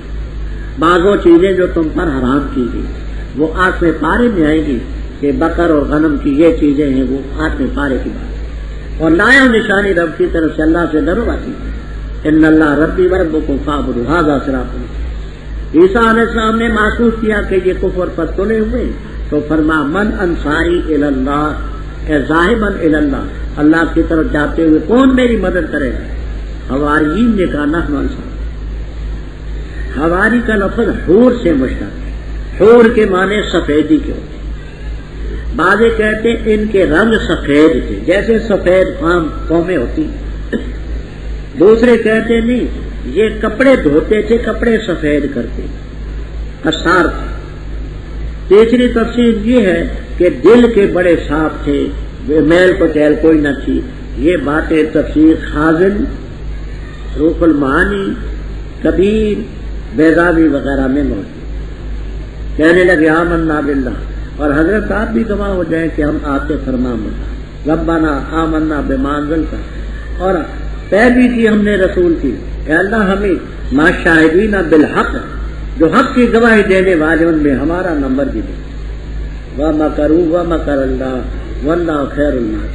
بعض وہ چیزیں جو تم پر حرام کی گئی وہ آٹھویں پارے میں آئے گی کہ بقر اور غنم کی یہ چیزیں ہیں، وہ آٹھویں پارے کی بات. اور لایا نشانی رب کی طرف سے، اللہ سے ڈرو آتی. ان اللہ ربی وربکم فاعبدوا ھذا صراط مستقیم۔ عیسیٰ علیہ السلام نے محسوس کیا کہ یہ کفر پر تلے ہوئے، تو فرما من انصاری الی اللہ اے ذاہبا الی اللہ، اللہ کی طرف جاتے ہوئے کون میری مدد کرے گا؟ حواریین نے کہا نحن انصار۔ حواری کا لفظ حور سے مشتق ہے، حور کے معنی سفیدی کے ہوتے ہیں۔ بعضے کہتے ہیں ان کے رنگ سفید تھے، جیسے سفید قومیں ہوتی، دوسرے کہتے نہیں یہ کپڑے دھوتے تھے، کپڑے سفید کرتے، قصار تھے۔ تیسری تفسیر یہ ہے کہ دل کے بڑے صاف تھے، میل کو چیل کوئی نہ تھی۔ یہ باتیں تفسیر خازن، روح المعانی، کبیر، بیضاوی وغیرہ میں موجود۔ کہنے لگے آمنا باللہ، اور حضرت آپ بھی گواہ ہو جائیں کہ ہم آپ کے فرمان بردار، ربنا آمنا بما انزلتا، اور پیروی کی ہم نے رسول کی، اے اللہ ہمیں ما شاہدین بالحق، جو حق کی گواہی دینے والے ان میں ہمارا نمبر بھی دے۔ وَمَكَرُوا وَمَكَرَ اللَّهُ وَاللَّهُ خَيْرُ الْمَاكِرِينَ۔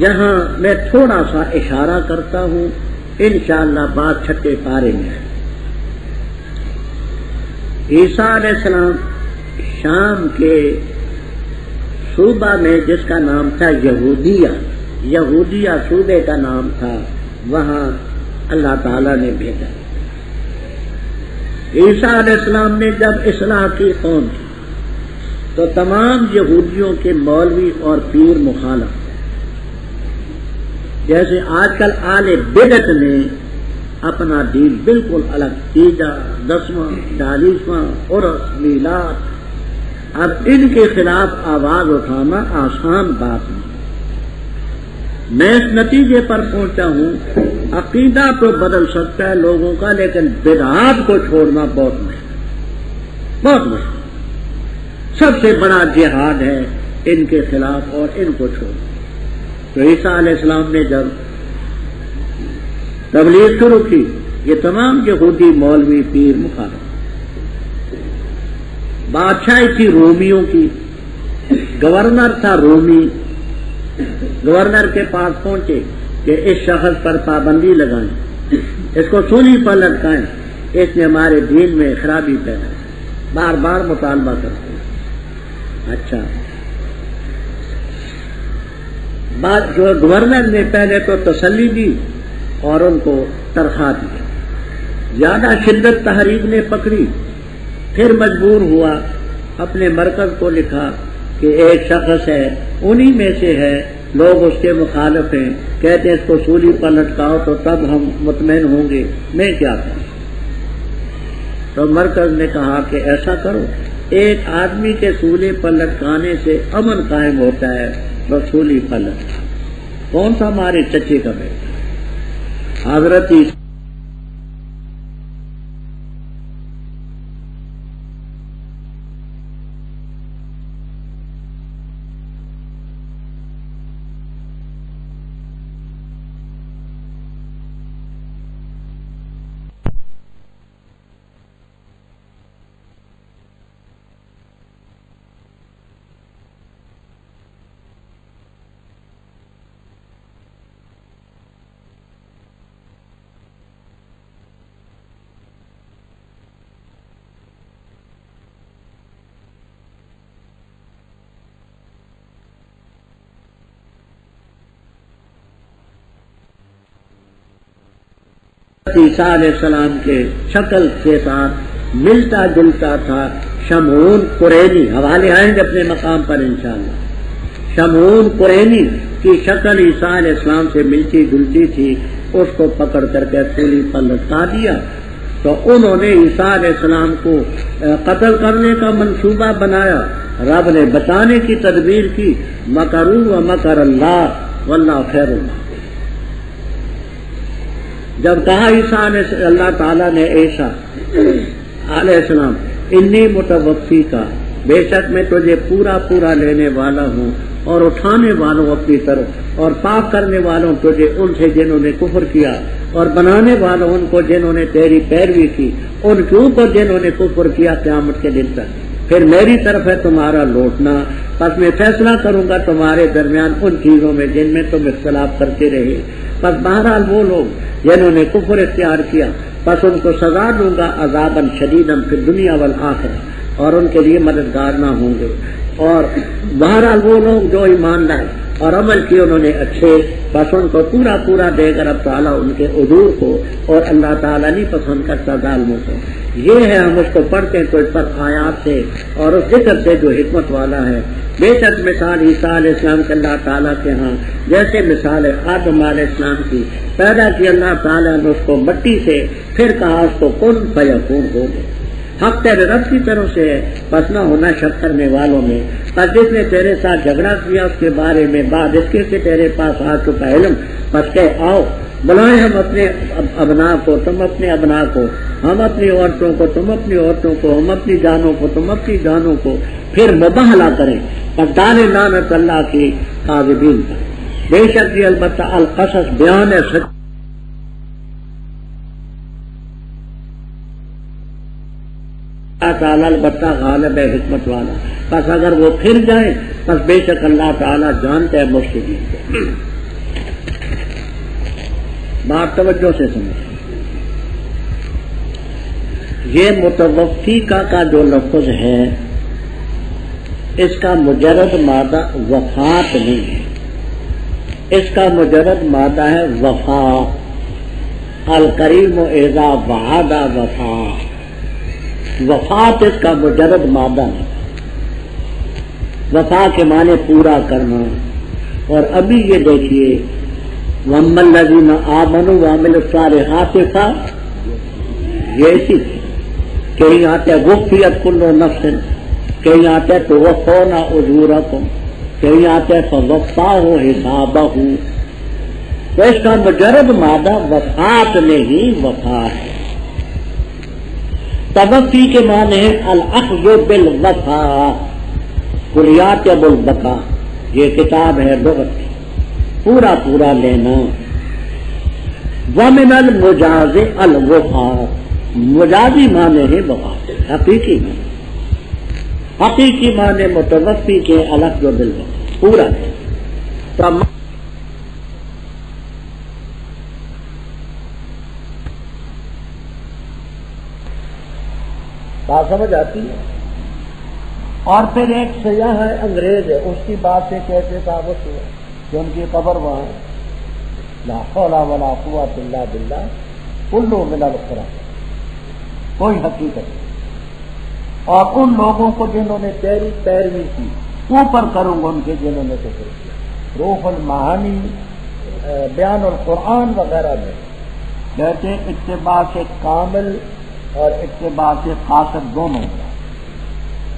یہاں میں تھوڑا سا اشارہ کرتا ہوں، انشاءاللہ بات چھٹے پارے میں ہے۔ عیسیٰ علیہ السلام شام کے صوبہ میں جس کا نام تھا یہودیہ صوبے کا نام تھا، وہاں اللہ تعالیٰ نے بھیجا۔ عیسیٰ علیہ السلام نے جب اصلاح کی قوم کی تو تمام یہودیوں کے مولوی اور پیر مخالف، جیسے آج کل آل بدعت نے اپنا دین بالکل الگ، تیجا، 10واں، 40واں عرس، میلاد، اب ان کے خلاف آواز اٹھانا آسان بات نہیں۔ میں اس نتیجے پر پہنچا ہوں، عقیدہ تو بدل سکتا ہے لوگوں کا، لیکن بدعات کو چھوڑنا بہت مشکل، بہت مشکل۔ سب سے بڑا جہاد ہے ان کے خلاف اور ان کو چھوڑنا۔ تو عیسیٰ علیہ السلام نے جب تبلیغ شروع کی، یہ تمام یہودی مولوی پیر مخالف، بادشاہی تھی رومیوں کی، گورنر تھا رومی، گورنر کے پاس پہنچے کہ اس شخص پر پابندی لگائیں، اس کو سولی پر لٹکائیں، اس نے ہمارے دین میں خرابی پیدا کی، بار بار مطالبہ کرتے ہیں۔ اچھا، جو گورنر نے پہلے تو تسلی دی اور ان کو تنخواہ دی، زیادہ شدت تحریک نے پکڑی، پھر مجبور ہوا، اپنے مرکز کو لکھا کہ ایک شخص ہے، انہی میں سے ہے، لوگ اس کے مخالف ہیں، کہتے ہیں اس کو سولی پر لٹکاؤ تو تب ہم مطمئن ہوں گے، میں کیا کروں؟ تو مرکز نے کہا کہ ایسا کرو، ایک آدمی کے سولی پر لٹکانے سے امن قائم ہوتا ہے، بس سولی پر لٹکا۔ کون سا ہمارے چچے کا بیٹا حضرت عیسیٰ علیہ السلام کے شکل کے ساتھ ملتا جلتا تھا شمعون قرینی، حوالے آئیں گے اپنے مقام پر انشاءاللہ۔ شمعون قرینی کی شکل عیسیٰ علیہ السلام سے ملتی جلتی تھی، اس کو پکڑ کر کے سولی پر لٹکا دیا۔ تو انہوں نے عیسیٰ علیہ السلام کو قتل کرنے کا منصوبہ بنایا، رب نے بچانے کی تدبیر کی، مکروا ومکر اللہ واللہ خیر اللہ۔ جب کہا عیسیٰ علیہ اللہ تعالیٰ نے عیسیٰ علیہ السلام انی متوفی کا، بے شک میں تجھے پورا پورا لینے والا ہوں اور اٹھانے والوں اپنی طرف، اور پاک کرنے والوں تجھے ان سے جنہوں نے کفر کیا، اور بنانے والوں ان کو جنہوں نے تیری پیروی کی، ان کے اوپر جنہوں نے کفر کیا قیامت کے دن تک، پھر میری طرف ہے تمہارا لوٹنا، بس میں فیصلہ کروں گا تمہارے درمیان ان چیزوں میں جن میں تم اختلاف کرتے رہے. بس بہرحال وہ لوگ جنہوں نے کفر اختیار کیا بس ان کو سزا دوں گا عذاباً شدیداً فی الدنیا والآخرہ، اور ان کے لیے مددگار نہ ہوں گے. اور بہرحال وہ لوگ جو ایمان لائے اور عمل کیے انہوں نے اچھے، بس ان کو پورا پورا دے کر اب تعالیٰ ان کے عذور کو، اور اللہ تعالیٰ نہیں پسند کرتا ظالموں کو. یہ ہے ہم اس کو پڑھتے ہیں تو اس پر آیات سے اور اس ذکر سے جو حکمت والا ہے. بے شک مثال عیسیٰ علیہ السلام کے اللہ تعالیٰ کے ہاں جیسے مثال ہے آدم علیہ السلام کی. پیدا کی اللہ تعالیٰ نے اس کو مٹی سے، پھر کہا اس کو کن فیکون ہو گئے. حق تیرے رب کی طرف سے ہے، بس نہ ہونا شک کرنے والوں میں. بس جس نے تیرے ساتھ جھگڑا کیا اس کے بارے میں بعد اس کے کہ تیرے پاس آ چکا علم، بس کہ آؤ بلائیں ہم اپنے ابناء کو، تم اپنے ابناء کو، ہم اپنی عورتوں کو، تم اپنی عورتوں کو، ہم اپنی جانوں کو، تم اپنی جانوں کو، پھر مباہلہ کریں اور ڈالیں لعنت اللہ کی کاذبین پر. بے شک یہ البتہ القصص بیان ہے سچ. اللہ تعالیٰ البتہ غالب ہے حکمت والا. بس اگر وہ پھر جائیں بس بے شک اللہ تعالیٰ جانتا ہے مفسدین کو. بات توجہ سے سمجھ. یہ متوفی کا جو لفظ ہے اس کا مجرد مادہ وفات نہیں ہے، اس کا مجرد مادہ ہے وفا. الکریم اذا وعد وفا. وفات اس کا مجرد مادہ نہیں. وفا کے معنی پورا کرنا. اور ابھی یہ دیکھیے وَأَمَّا الَّذِينَ آمَنُوا وَعَمِلُوا الصَّالِحَاتِ یہ اسی کہیں آتے وفیت کل نفس، کہیں آتے توفون اجورکم، کہیں آتے فوفاہ حسابہ. تو اس کا مجرد مادہ وفات نہیں وفا ہے. توفی کے معنی ہے الاخذ بالوفا. کلیات ابو البقا یہ کتاب ہے لغت پورا پورا لینا. ومن المجاز الوفا. مجازی معنی ہے وفا، حقیقی معنی، حقیقی معنی متوفی کے الاخذ بالوفا پورا ہے. بات سمجھ آتی ہے. اور پھر ایک سیاح ہے انگریز ہے، اس کی بات سے کہتے ثابت ہوا کہ ان کی قبر وہاں لا حول ولا قوت الا باللہ کل من الخرا، کوئی حقیقت نہیں. اور ان لوگوں کو جنہوں نے تیری پیروی کی اوپر کروں گا ان کے جنہوں نے کفر کیا. روح المعانی بیان القرآن وغیرہ میں کہتے اتباع سے کامل اور اتباع سے قاصر دونوں کا.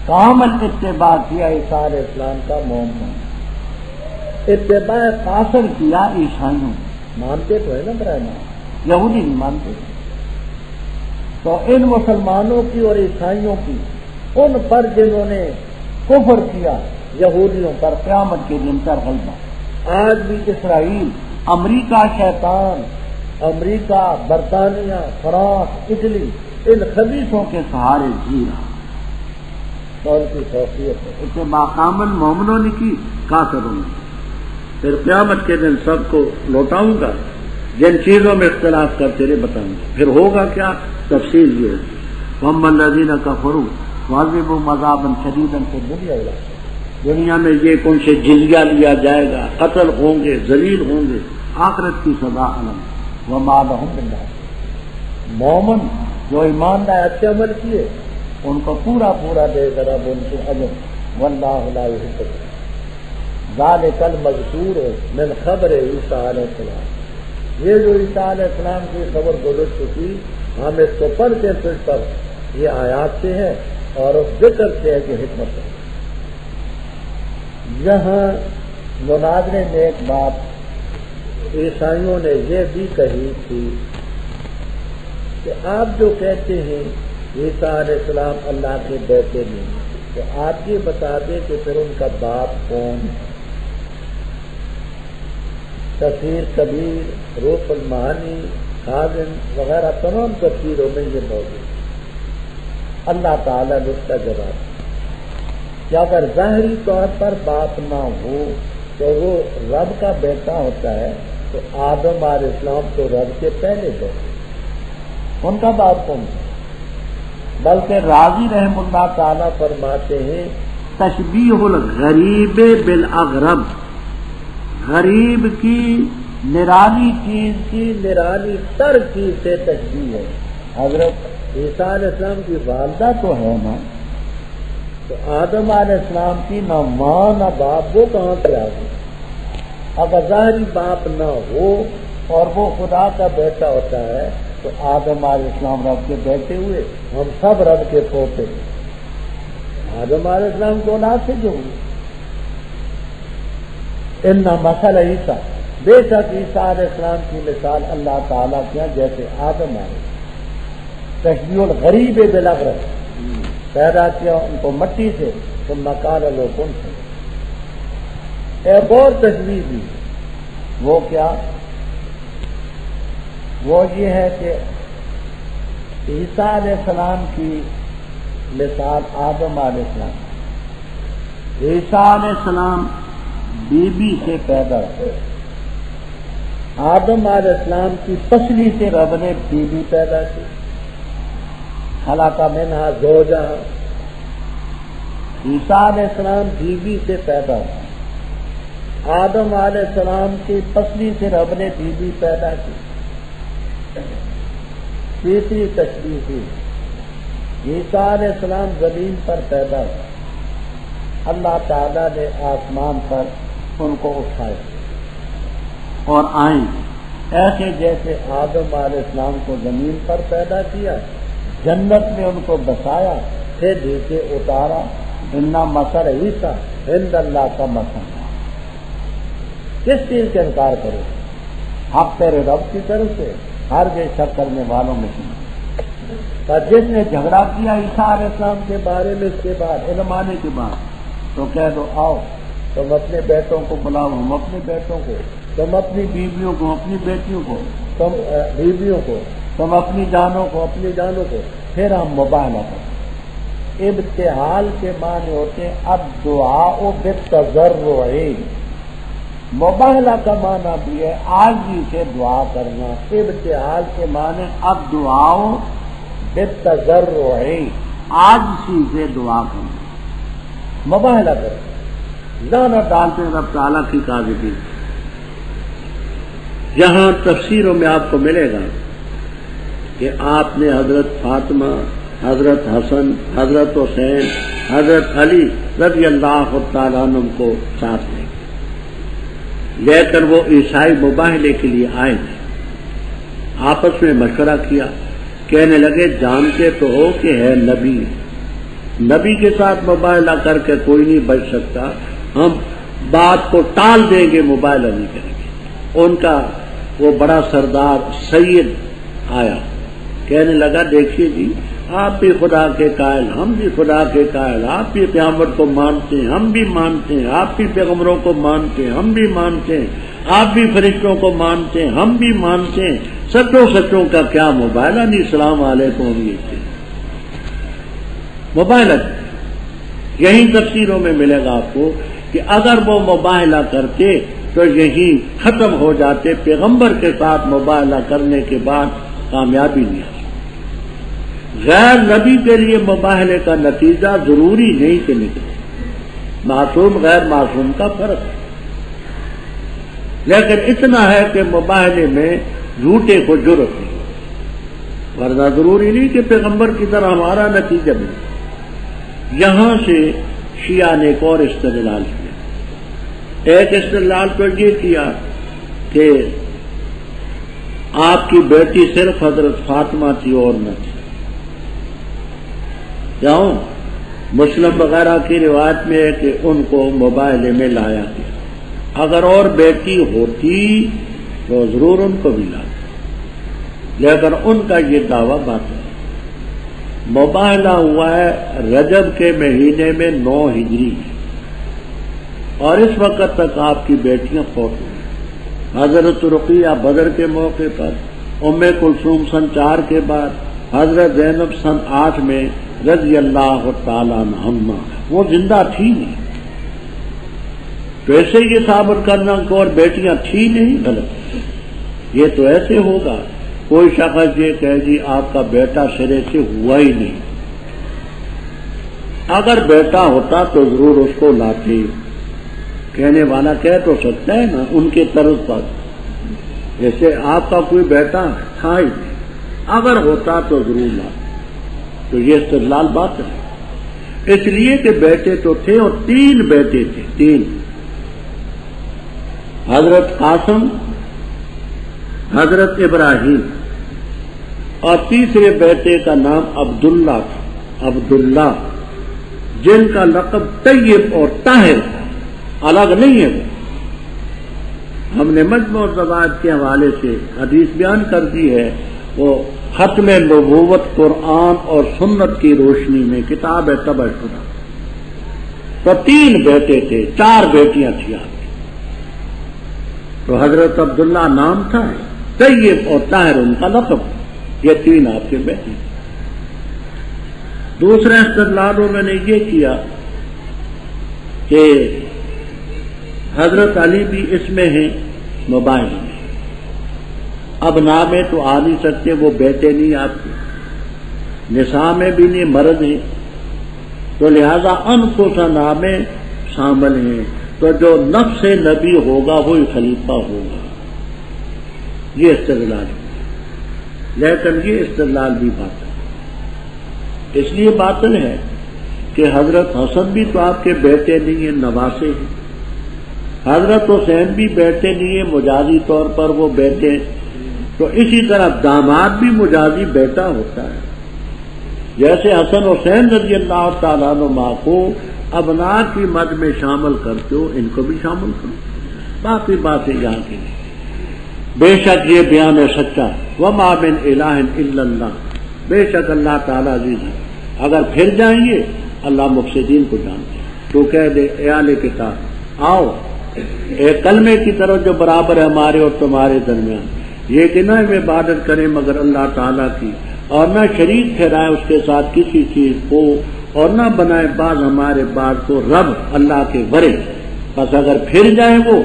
کامل اتباع کیا عیسیٰ علیہ السلام کا محمد، اتباع قاصر کیا عیسائیوں. مانتے تو ہے نا برائے نام، یہودی نہیں مانتے. تو ان مسلمانوں کی اور عیسائیوں کی ان پر جنہوں نے کفر کیا یہودیوں پر قیامت کے دن پر غلبہ. آج بھی اسرائیل، امریکہ شیطان، امریکہ، برطانیہ، فرانس، اٹلی ان خبیثوں کے سہارے جی رہا. اور کی خاصیت ہے اتباع کامل مومنوں نے کی، کافروں نے. پھر قیامت کے دن سب کو لوٹاؤں گا جن چیزوں میں اختلاف کرتے رہے بتاؤں گا. پھر ہوگا کیا؟ تفصیل یہ ہے. وَأَمَّا الَّذِينَ كَفَرُوا وَعَذِّبُوهُمْ عَذَابًا شَدِيدًا فِي الدُّنْيَا وَالْآخِرَةِ. دنیا میں یہ کون سے جزیہ لیا جائے گا، قتل ہوں گے، ذلیل ہوں گے. آخرت کی سزا علم. وَمَا لَهُم مِّن نَاصِرٍ. مومن جو ایمان لائے اچھے عمل کیے ان کو پورا پورا دے کر اب ان کو اجر. واللہ لا يحب ذلك المذکور من خبر عیسیٰ علیہ السلام. یہ جو عیسیٰ علیہ السلام کی خبر گزر چکی ہم اس کو پڑھ کے پھر پر یہ آیات سے ہے اور اس ذکر سے ہے کہ حکمت ہے. یہاں مناظرے میں ایک بات عیسائیوں نے یہ بھی کہی تھی کہ آپ جو کہتے ہیں عیسیٰ علیہ السلام اللہ کے بیٹے نہیں، تو آپ یہ بتا دیں کہ پھر ان کا باپ کون ہے. تفسیر کبیر، روح المعانی، خازن وغیرہ تمام تفسیروں میں یہ موجود. اللہ تعالیٰ نے اس کا جواب کہ اگر ظاہری طور پر باپ نہ ہو تو وہ رب کا بیٹا ہوتا ہے، تو آدم علیہ السلام تو رب کے پہلے بیٹے، ان کا باپ کون تھا؟ بلکہ راضی رحم اللہ تعالیٰ فرماتے ہیں تشبیہ الغریب بالاغرب، غریب کی نرالی چیز کی نرالی تر چیز سے تشبیہ ہے۔ حضرت عیسیٰ علیہ السلام کی والدہ تو ہے نا، تو آدم علیہ السلام کی نہ ماں نہ باپ، وہ کہاں سے آ گئی؟ اگر ظاہری باپ نہ ہو اور وہ خدا کا بیٹا ہوتا ہے تو آدم علیہ السلام رب کے بیٹے ہوئے، ہم سب رب کے پوتے ہیں، آدم علیہ السلام کو اولاد سے جو ہوئی۔ ان مثل عیسیٰ، بے شک عیسیٰ علیہ السلام کی مثال اللہ تعالیٰ کیا جیسے آدم علیہ السلام، تشبیہ الغریب بالاغرب، پیدا کیا ان کو مٹی سے، ثم قال له کن فیکون۔ ایک اور تشبیہ بھی، وہ کیا؟ وہ یہ ہے کہ عیسیٰ علیہ السلام کی مثال آدم علیہ السلام، عیسیٰ علیہ السلام بی بی سے پیدا ہوئے، آدم علیہ السلام کی پسلی سے رب نے بی بی پیدا کی، خلق منہا زوجہا، عیسیٰ علیہ السلام بی بی سے پیدا ہوئے، آدم علیہ السلام کی پسلی سے رب نے بی بی پیدا کی۔ تیسری تشبیہ تھی، عیسیٰ علیہ السلام زمین پر پیدا ہوئے، اللہ تعالیٰ نے آسمان پر ان کو اٹھایا اور آئیں ایسے جیسے آدم علیہ السلام کو زمین پر پیدا کیا، جنت میں ان کو بسایا، پھر نیچے اتارا۔ انا مثل عیسیٰ عند اللہ کا مثل، کس چیز کا انکار کرو؟ حق تیرے رب کی طرف سے، ہر بے شک کرنے والوں میں سے۔ اور جس نے جھگڑا کیا عیسیٰ علیہ السلام کے بارے میں اس کے بعد علم آنے کے بعد، تو کہہ دو آؤ تم اپنے بیٹوں کو بلاؤ، ہم اپنے بیٹوں کو، تم اپنی بیویوں کو، اپنی بیٹیوں کو، تم بیویوں کو، تم اپنی جانوں کو، اپنی جانوں کو، پھر ہم مباہلہ کریں۔ ابتحال کے معنی ہوتے ہیں اب دعا بالتضرع، مباہلہ کا معنی بھی ہے عاجزی سے دعا کرنا۔ ابتحال کے معنی اب دعا بالتضرع، عاجزی سے دعا کرنا، مباہلہ کرنا، لعنت ڈالتے ہیں رب تعالیٰ کی کاذبین۔ یہاں تفسیروں میں آپ کو ملے گا کہ آپ نے حضرت فاطمہ، حضرت حسن، حضرت حسین، حضرت علی رضی اللہ تعالیٰ عنہ کو ساتھ لے کر وہ عیسائی مباہلے کے لیے آئے تھے، آپس میں مشورہ کیا، کہنے لگے جانتے تو ہو کہ ہے نبی، نبی کے ساتھ مباہلہ کر کے کوئی نہیں بچ سکتا، ہم بات کو ٹال دیں گے، مباہلہ نہیں کریں گے۔ ان کا وہ بڑا سردار سید آیا، کہنے لگا دیکھیے جی آپ بھی خدا کے قائل، ہم بھی خدا کے قائل، آپ بھی پیغمبر کو مانتے ہیں، ہم بھی مانتے ہیں، آپ بھی پیغمبروں کو مانتے ہیں، ہم بھی مانتے ہیں، آپ بھی فرشتوں کو مانتے ہیں، ہم بھی مانتے ہیں، سچوں سچوں کا کیا مباہلہ نہیں، السلام علیکم، یہ مباہلہ۔ یہی تفسیروں میں ملے گا آپ کو کہ اگر وہ مباہلہ کرتے تو یہی ختم ہو جاتے، پیغمبر کے ساتھ مباہلہ کرنے کے بعد کامیابی نہیں آتی۔ غیر نبی کے لیے مباہلے کا نتیجہ ضروری نہیں کہ نکلے، معصوم غیر معصوم کا فرق ہے، لیکن اتنا ہے کہ مباہلے میں جھوٹے کو جرت نہیں، ورنہ ضروری نہیں کہ پیغمبر کی طرح ہمارا نتیجہ ملے۔ یہاں سے شیعہ نے ایک اور استدلال کیا، ایک استدلال تو یہ کیا کہ آپ کی بیٹی صرف حضرت فاطمہ تھی اور نہ تھی، کیوں؟ مسلم وغیرہ کی روایت میں ہے کہ ان کو مباہلے میں لایا گیا، اگر اور بیٹی ہوتی تو ضرور ان کو بھی لاتا، لیکن ان کا یہ دعویٰ باطل ہے۔ مباہلہ ہوا ہے رجب کے مہینے میں 9 ہجری، اور اس وقت تک آپ کی بیٹیاں فوت ہوئی، حضرت رقیہ بدر کے موقع پر، ام کلثوم سن 4 کے بعد، حضرت زینب سن 8 میں رضی اللہ تعالیٰ عنہما، وہ زندہ تھی نہیں، تو ایسے یہ ثابت کرنا کہ اور بیٹیاں تھی نہیں، غلط۔ یہ تو ایسے ہوگا کوئی شخص یہ کہے جی آپ کا بیٹا سرے سے ہوا ہی نہیں، اگر بیٹا ہوتا تو ضرور اس کو لاتے، کہنے والا کہہ تو سکتا ہے نا ان کے طرز پر، جیسے آپ کا کوئی بیٹا تھا ہی نہیں، اگر ہوتا تو ضرور لاتے، تو یہ استدلال بات ہے، اس لیے کہ بیٹے تو تھے اور 3 بیٹے تھے، 3، حضرت قاسم، حضرت ابراہیم، اور تیسرے بیٹے کا نام عبداللہ تھا، عبداللہ، جن کا لقب طیب اور طاہر الگ نہیں ہے۔ ہم نے مجموع الزوائد کے حوالے سے حدیث بیان کر دی ہے، وہ ختم نبوت قرآن اور سنت کی روشنی میں کتاب ہے طبع شدہ، تو 3 بیٹے تھے، 4 بیٹیاں تھیں آپ کی، تو حضرت عبداللہ نام تھا، طیب اور طاہر ان کا لقب، یہ 3 آپ کے بیٹے۔ دوسرے استدلالوں میں نے یہ کیا کہ حضرت علی بھی اس میں ہیں، موبائل میں، اب نام تو آ نہیں سکتے، وہ بیٹے نہیں آپ کے، نساء میں بھی نہیں، مرد ہیں، تو لہذا انفسا نام شامل ہیں، تو جو نفس نبی ہوگا وہی خلیفہ ہوگا، یہ استدلال ہے، لیکن یہ استدلال بھی باطل، اس لیے باطل ہے کہ حضرت حسن بھی تو آپ کے بیٹے نہیں ہیں، نواسے ہیں، حضرت حسین بھی بیٹے نہیں ہیں، مجازی طور پر وہ بیٹے، تو اسی طرح داماد بھی مجازی بیٹا ہوتا ہے، جیسے حسن حسین رضی اللہ تعالیٰ عنہما کو ابناء کی مد میں شامل کرتے ہو، ان کو بھی شامل کرو، باقی باتیں یہاں کی نہیں۔ بے شک یہ بیان ہے سچا، وما من الہ الا اللہ، بے شک اللہ تعالیٰ عزیز ہے، اگر پھر جائیں گے اللہ مفسدین کو جانتے ہیں، تو کہہ دے اے اہل کتاب آؤ ایک کلمے کی طرف جو برابر ہے ہمارے اور تمہارے درمیان، یہ کہ نہ عبادت کریں مگر اللہ تعالیٰ کی، اور نہ شریک ٹھہرائیں اس کے ساتھ کسی چیز کو، اور نہ بنائے بعض ہمارے بعض کو رب اللہ کے ورے، بس اگر پھر جائیں وہ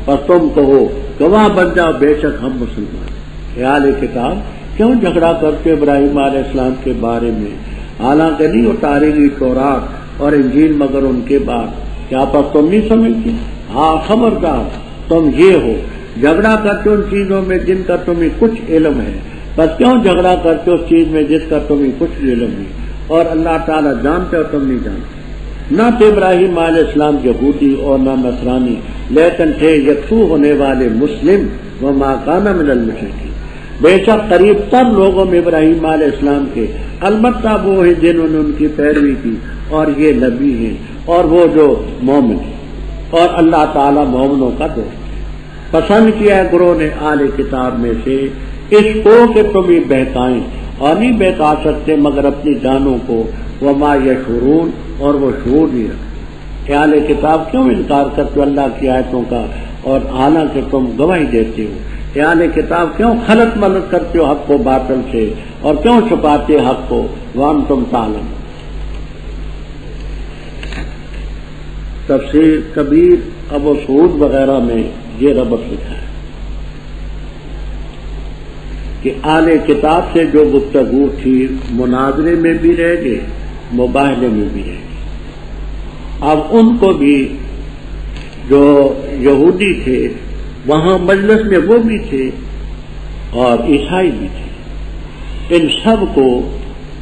بس تم کہو گواہ بن جاؤ بے شک ہم مسلمان۔ اے اہل کتاب کیوں جھگڑا کرتے ابراہیم علیہ السلام کے بارے میں، حالانکہ نہیں اتارے گی تورات اور انجیل مگر ان کے بعد، کیا پس تم نہیں سمجھتے؟ ہاں خبردار تم یہ ہو، جھگڑا کرتے ان چیزوں میں جن کا تمہیں کچھ علم ہے، بس کیوں جھگڑا کرتے اس چیز میں جس کا تمہیں کچھ علم نہیں، اور اللہ تعالیٰ جانتے اور تم نہیں جانتے۔ نہ تھے ابراہیم علیہ السلام یہودی اور نہ نصرانی، لیکن تھے یکسو ہونے والے مسلم، وما کان من المشرکین، بے شک قریب تر لوگوں میں ابراہیم علیہ السلام کے، البتہ وہ ہیں جنہوں نے ان کی پیروی کی، اور یہ نبی ہیں اور وہ جو مومن ہیں، اور اللہ تعالیٰ مومنوں کا دوست ہے۔ پسند کیا ہے گروہ نے اہل کتاب میں سے اس کو کہ تمہیں بہکائیں، اور نہیں بہکا سکتے مگر اپنی جانوں کو، وما یشعرون، اور وہ شعور نہیں رکھتے۔ اہل کتاب کیوں انکار کرتے ہو اللہ کی آیتوں کا، اور حالانکہ تم گواہی دیتے ہو؟ اہل کتاب کیوں خلط ملط کرتے ہو حق کو باطل سے، اور کیوں چھپاتے حق کو، وانتم تعلمون۔ تفسیر کبیر ابو سعود وغیرہ میں یہ ربط لکھا ہے کہ اہل کتاب سے جو گفتگو تھی مناظرے میں بھی رہ گئے، مباحثے میں بھی رہ گئے، اب ان کو بھی جو یہودی تھے وہاں مجلس میں وہ بھی تھے اور عیسائی بھی تھے، ان سب کو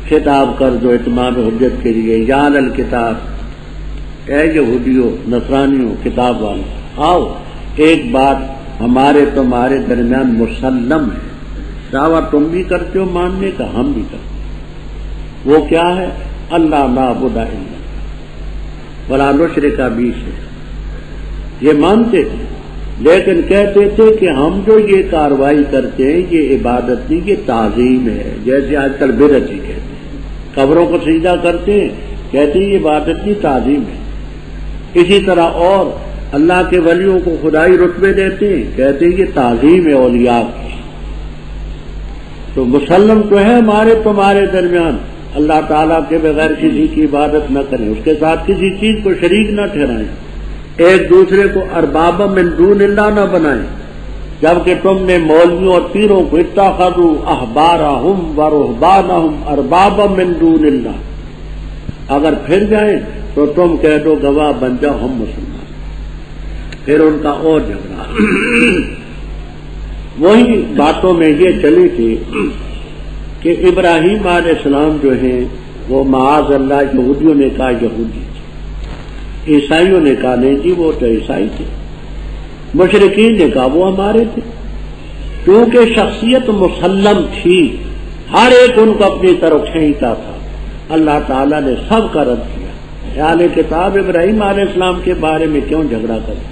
خطاب کر دو اتمام حجت کے لیے، یا اہل الکتاب، اے یہودیوں نصرانیوں کتاب والوں، آؤ ایک بات ہمارے تمہارے درمیان مسلم ہے، دعویٰ تم بھی کرتے ہو ماننے کا، ہم بھی کرتے ہیں، وہ کیا ہے؟ اللہ نعبد الا اللہ ولا نشرک بہ شیئا، یہ مانتے تھے لیکن کہتے تھے کہ ہم جو یہ کاروائی کرتے ہیں یہ عبادت نہیں، یہ تعظیم ہے، جیسے آج کل بدعت ہی کہتے ہیں، قبروں کو سجدہ کرتے ہیں، کہتے ہیں یہ عبادت نہیں تعظیم ہے، اسی طرح اور اللہ کے ولیوں کو خدائی رتبے دیتے ہیں، کہتے ہیں یہ تعظیم ہے اولیاء کی۔ تو مسلم تو ہے ہمارے تمہارے درمیان، اللہ تعالیٰ کے بغیر کسی کی عبادت نہ کریں، اس کے ساتھ کسی چیز کو شریک نہ ٹھہرائیں، ایک دوسرے کو ارباب من دون اللہ نہ بنائیں، جبکہ تم نے مولویوں اور پیروں کو اتخذوا احبارہم ورہبانہم اربابا من دون اللہ، اگر پھر جائیں تو تم کہہ دو گواہ بن جاؤ ہم مسلمان۔ پھر ان کا اور جھگڑا وہی باتوں میں یہ چلی تھی کہ ابراہیم علیہ السلام جو ہیں وہ معاذ اللہ یہودیوں نے کہا یہودی تھے، عیسائیوں نے کہا نہیں جی وہ تو عیسائی تھے، مشرکین نے کہا وہ ہمارے تھے، کیونکہ شخصیت مسلم تھی، ہر ایک ان کو اپنی طرف کھینچتا تھا۔ اللہ تعالیٰ نے سب کا رد کیا۔ اہل کتاب ابراہیم علیہ السلام کے بارے میں کیوں جھگڑا کرتے؟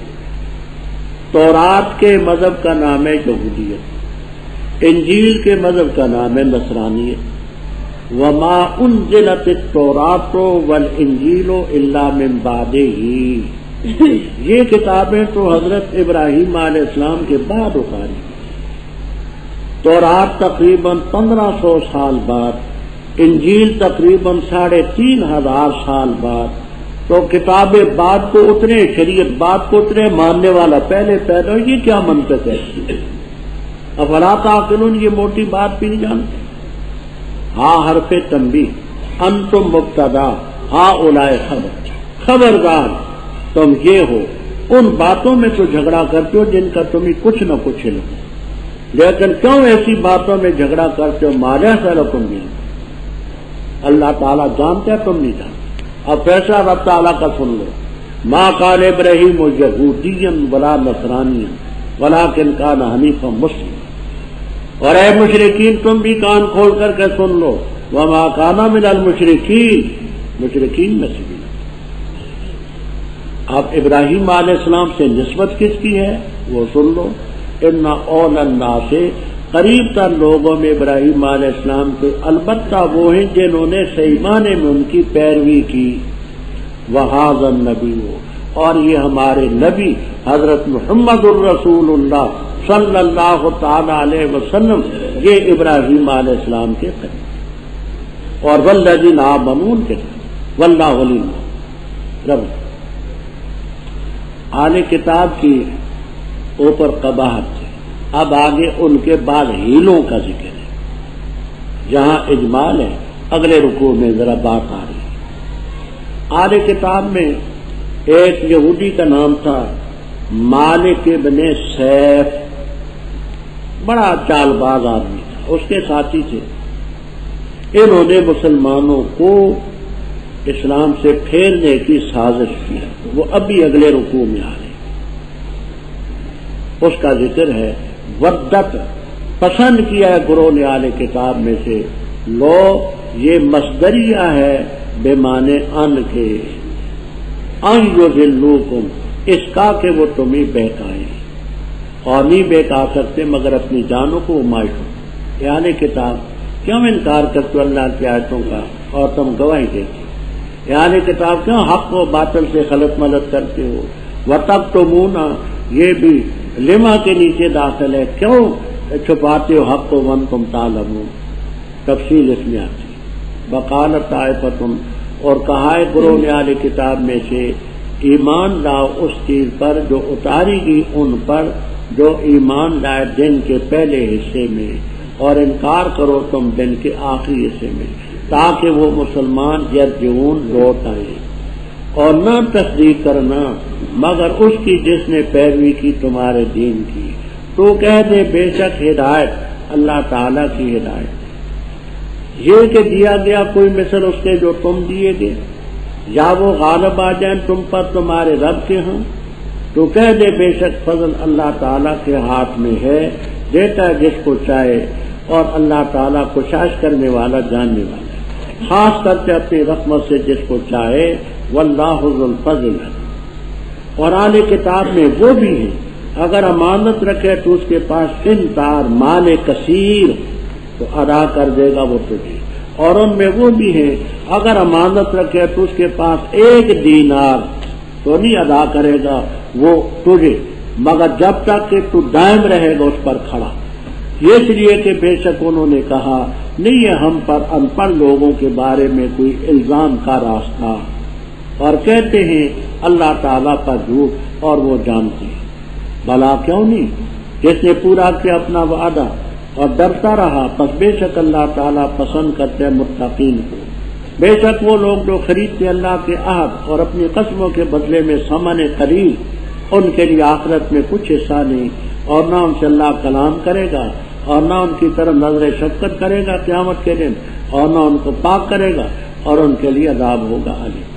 تورات کے مذہب کا نام ہے یہودیت، انجیل کے مذہب کا نام ہے نصرانیت۔ وما انزلت التوراۃ والانجیل الا من بعدہ، یہ کتابیں تو حضرت ابراہیم علیہ السلام کے بعد اتاری، تورات تقریباً 1500 سال بعد، انجیل تقریباً 3500 سال بعد، تو کتابیں بعد کو اتنے، شریعت بعد کو اتنے، ماننے والا پہلے پیدا، یہ کیا منطق ہے؟ افلا تعقلون، یہ موٹی بات بھی نہیں جانتے۔ ہاں حرف تنبیہ، انتم مبتدا ہاں اولائے خبر، خبردار تم یہ ہو، ان باتوں میں تو جھگڑا کرتے ہو جن کا تمہیں کچھ نہ کچھ علم، لیکن کیوں ایسی باتوں میں جھگڑا کرتے ہو؟ مالیہ سے تم نہیں، اللہ تعالیٰ جانتا ہے تم نہیں جانتے۔ اب فیصلہ رب تعالیٰ کا سن لو، ما کان ابراہیم یہودیا ولا نصرانیا ولکن کان حنیفا مسلما۔ اور اے مشرکین تم بھی کان کھول کر کے سن لو، وما کان من المشرکین، مشرکین میں سے بھی۔ اب ابراہیم علیہ السلام سے نسبت کس کی ہے وہ سن لو، ان اول الناس، قریب تر لوگوں میں ابراہیم علیہ السلام کے البتہ وہ ہیں جنہوں نے صحیح معنی میں ان کی پیروی کی، وہذا النبی، اور یہ ہمارے نبی حضرت محمد الرسول اللہ صلی اللہ تعالی علیہ وسلم، یہ ابراہیم علیہ السلام کے قریب، اور والذین آمنوا کے واللہ ولی رب۔ اہل کتاب کی اوپر قباحت، اب آگے ان کے بعد ہیلوں کا ذکر ہے، جہاں اجمال ہے اگلے رکوع میں ذرا بات آ رہی ہے۔ اہل کتاب میں ایک یہودی کا نام تھا مالک ابن سیف، بڑا چال باز آدمی تھا، اس کے ساتھی تھے۔ انہوں نے مسلمانوں کو اسلام سے پھیرنے کی سازش کی، وہ ابھی اگلے رکوع میں آ رہے، اس کا ذکر ہے۔ ودت، پسند کیا ہے گروہ نے اہل کتاب میں سے، لو یہ مصدریہ ہے بے معنی ان کے، ان یضلوکم، اس کا کہ وہ تمہیں بہکائیں، اور نہیں بہکا سکتے مگر اپنی جانوں کو مائٹ ہو۔ اہل کتاب کیوں انکار کرتے ہو اللہ کی آیتوں کا اور تم گواہی دیتے؟ اہل کتاب کیوں حق و باطل سے خلط ملط کرتے ہو؟ وتکتمون، یہ بھی لما کے نیچے داخل ہے، کیوں چھپاتے ہو حق کو وانتم تعلمون، تفصیل اس میں آتی۔ وقالت طائفۃ، اور کہا ہے گروہ نے اہل کتاب میں سے، ایمان لاؤ اس چیز پر جو اتاری گئی ان پر جو ایمان لائے دن کے پہلے حصے میں، اور انکار کرو تم دن کے آخری حصے میں، تاکہ وہ مسلمان یرجعون لوٹ آئے، اور نہ تصدیق کرنا مگر اس کی جس نے پیروی کی تمہارے دین کی، تو کہہ دے بے شک ہدایت اللہ تعالیٰ کی ہدایت، یہ کہ دیا گیا کوئی مثل اس کے جو تم دیے گئے، یا وہ غالب آ جائیں تم پر تمہارے رب کے ہاں، تو کہہ دے بے شک فضل اللہ تعالیٰ کے ہاتھ میں ہے، دیتا ہے جس کو چاہے، اور اللہ تعالیٰ کوشش کرنے والا جاننے والا ہے، خاص کر کے اپنی رحمت سے جس کو چاہے، واللہ ذو الفضل۔ اور اہل کتاب میں وہ بھی ہیں اگر امانت رکھے تو اس کے پاس انتار مال کثیر تو ادا کر دے گا وہ تجھے، اور ان میں وہ بھی ہیں اگر امانت رکھے تو اس کے پاس 1 دینار تو نہیں ادا کرے گا وہ تجھے، مگر جب تک کہ تو دائم رہے گا اس پر کھڑا، اس لیے کہ بے شک انہوں نے کہا نہیں ہے ہم پر ان پڑھ لوگوں کے بارے میں کوئی الزام کا راستہ، اور کہتے ہیں اللہ تعالیٰ کا جھوٹ اور وہ جانتے ہیں۔ بھلا کیوں نہیں، جس نے پورا کیا اپنا وعدہ اور ڈرتا رہا، پس بے شک اللہ تعالیٰ پسند کرتے ہیں متقین کو۔ بے شک وہ لوگ جو خریدتے اللہ کے عہد اور اپنی قسموں کے بدلے میں ثمن قلیل، ان کے لیے آخرت میں کچھ حصہ نہیں، اور نہ ان سے اللہ کلام کرے گا، اور نہ ان کی طرف نظر شفقت کرے گا قیامت کے دن، اور نہ ان کو پاک کرے گا، اور ان کے لیے عذاب ہوگا علیم۔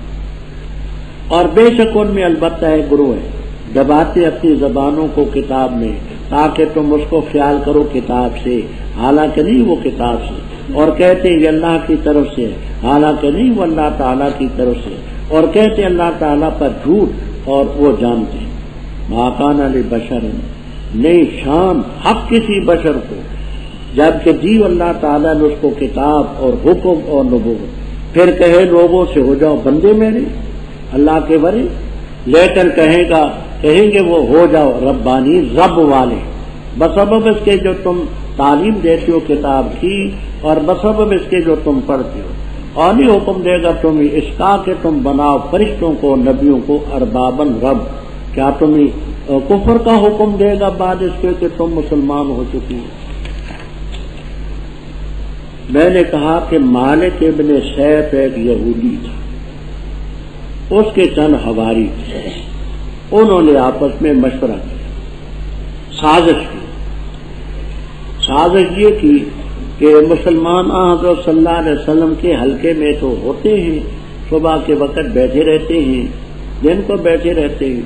اور بے شک ان میں البتہ ایک گروہ ہے دباتے اپنی زبانوں کو کتاب میں، تاکہ تم اس کو خیال کرو کتاب سے، حالانکہ نہیں وہ کتاب سے، اور کہتے ہیں یہ اللہ کی طرف سے، حالانکہ نہیں وہ اللہ تعالیٰ کی طرف سے، اور کہتے ہیں اللہ تعالیٰ پر جھوٹ اور وہ جانتے ہیں۔ ما کان لبشر، نہیں شان حق کسی بشر کو، جبکہ دی اللہ تعالیٰ نے اس کو کتاب اور حکم اور نبوت، پھر کہے لوگوں سے ہو جاؤ بندے میرے اللہ کے بڑے، لیکن کہیں گے وہ ہو جاؤ ربانی، رب والے، بسبب اس کے جو تم تعلیم دیتے ہو کتاب کی، اور بسبب اس کے جو تم پڑھتے ہو، اور نہیں حکم دے گا تمہیں اس کا کہ تم بناؤ فرشتوں کو نبیوں کو اربابن رب، کیا تمہیں کفر کا حکم دے گا بعد اس کے کہ تم مسلمان ہو چکی ہو؟ میں نے کہا کہ مالک ابن سیف ایک یہودی تھا، اس کے چند حواری تھے، انہوں نے آپس میں مشورہ کیا، سازش یہ کی کہ مسلمان حضرت صلی اللہ علیہ وسلم کے حلقے میں تو ہوتے ہیں، صبح کے وقت بیٹھے رہتے ہیں، دن کو بیٹھے رہتے ہیں،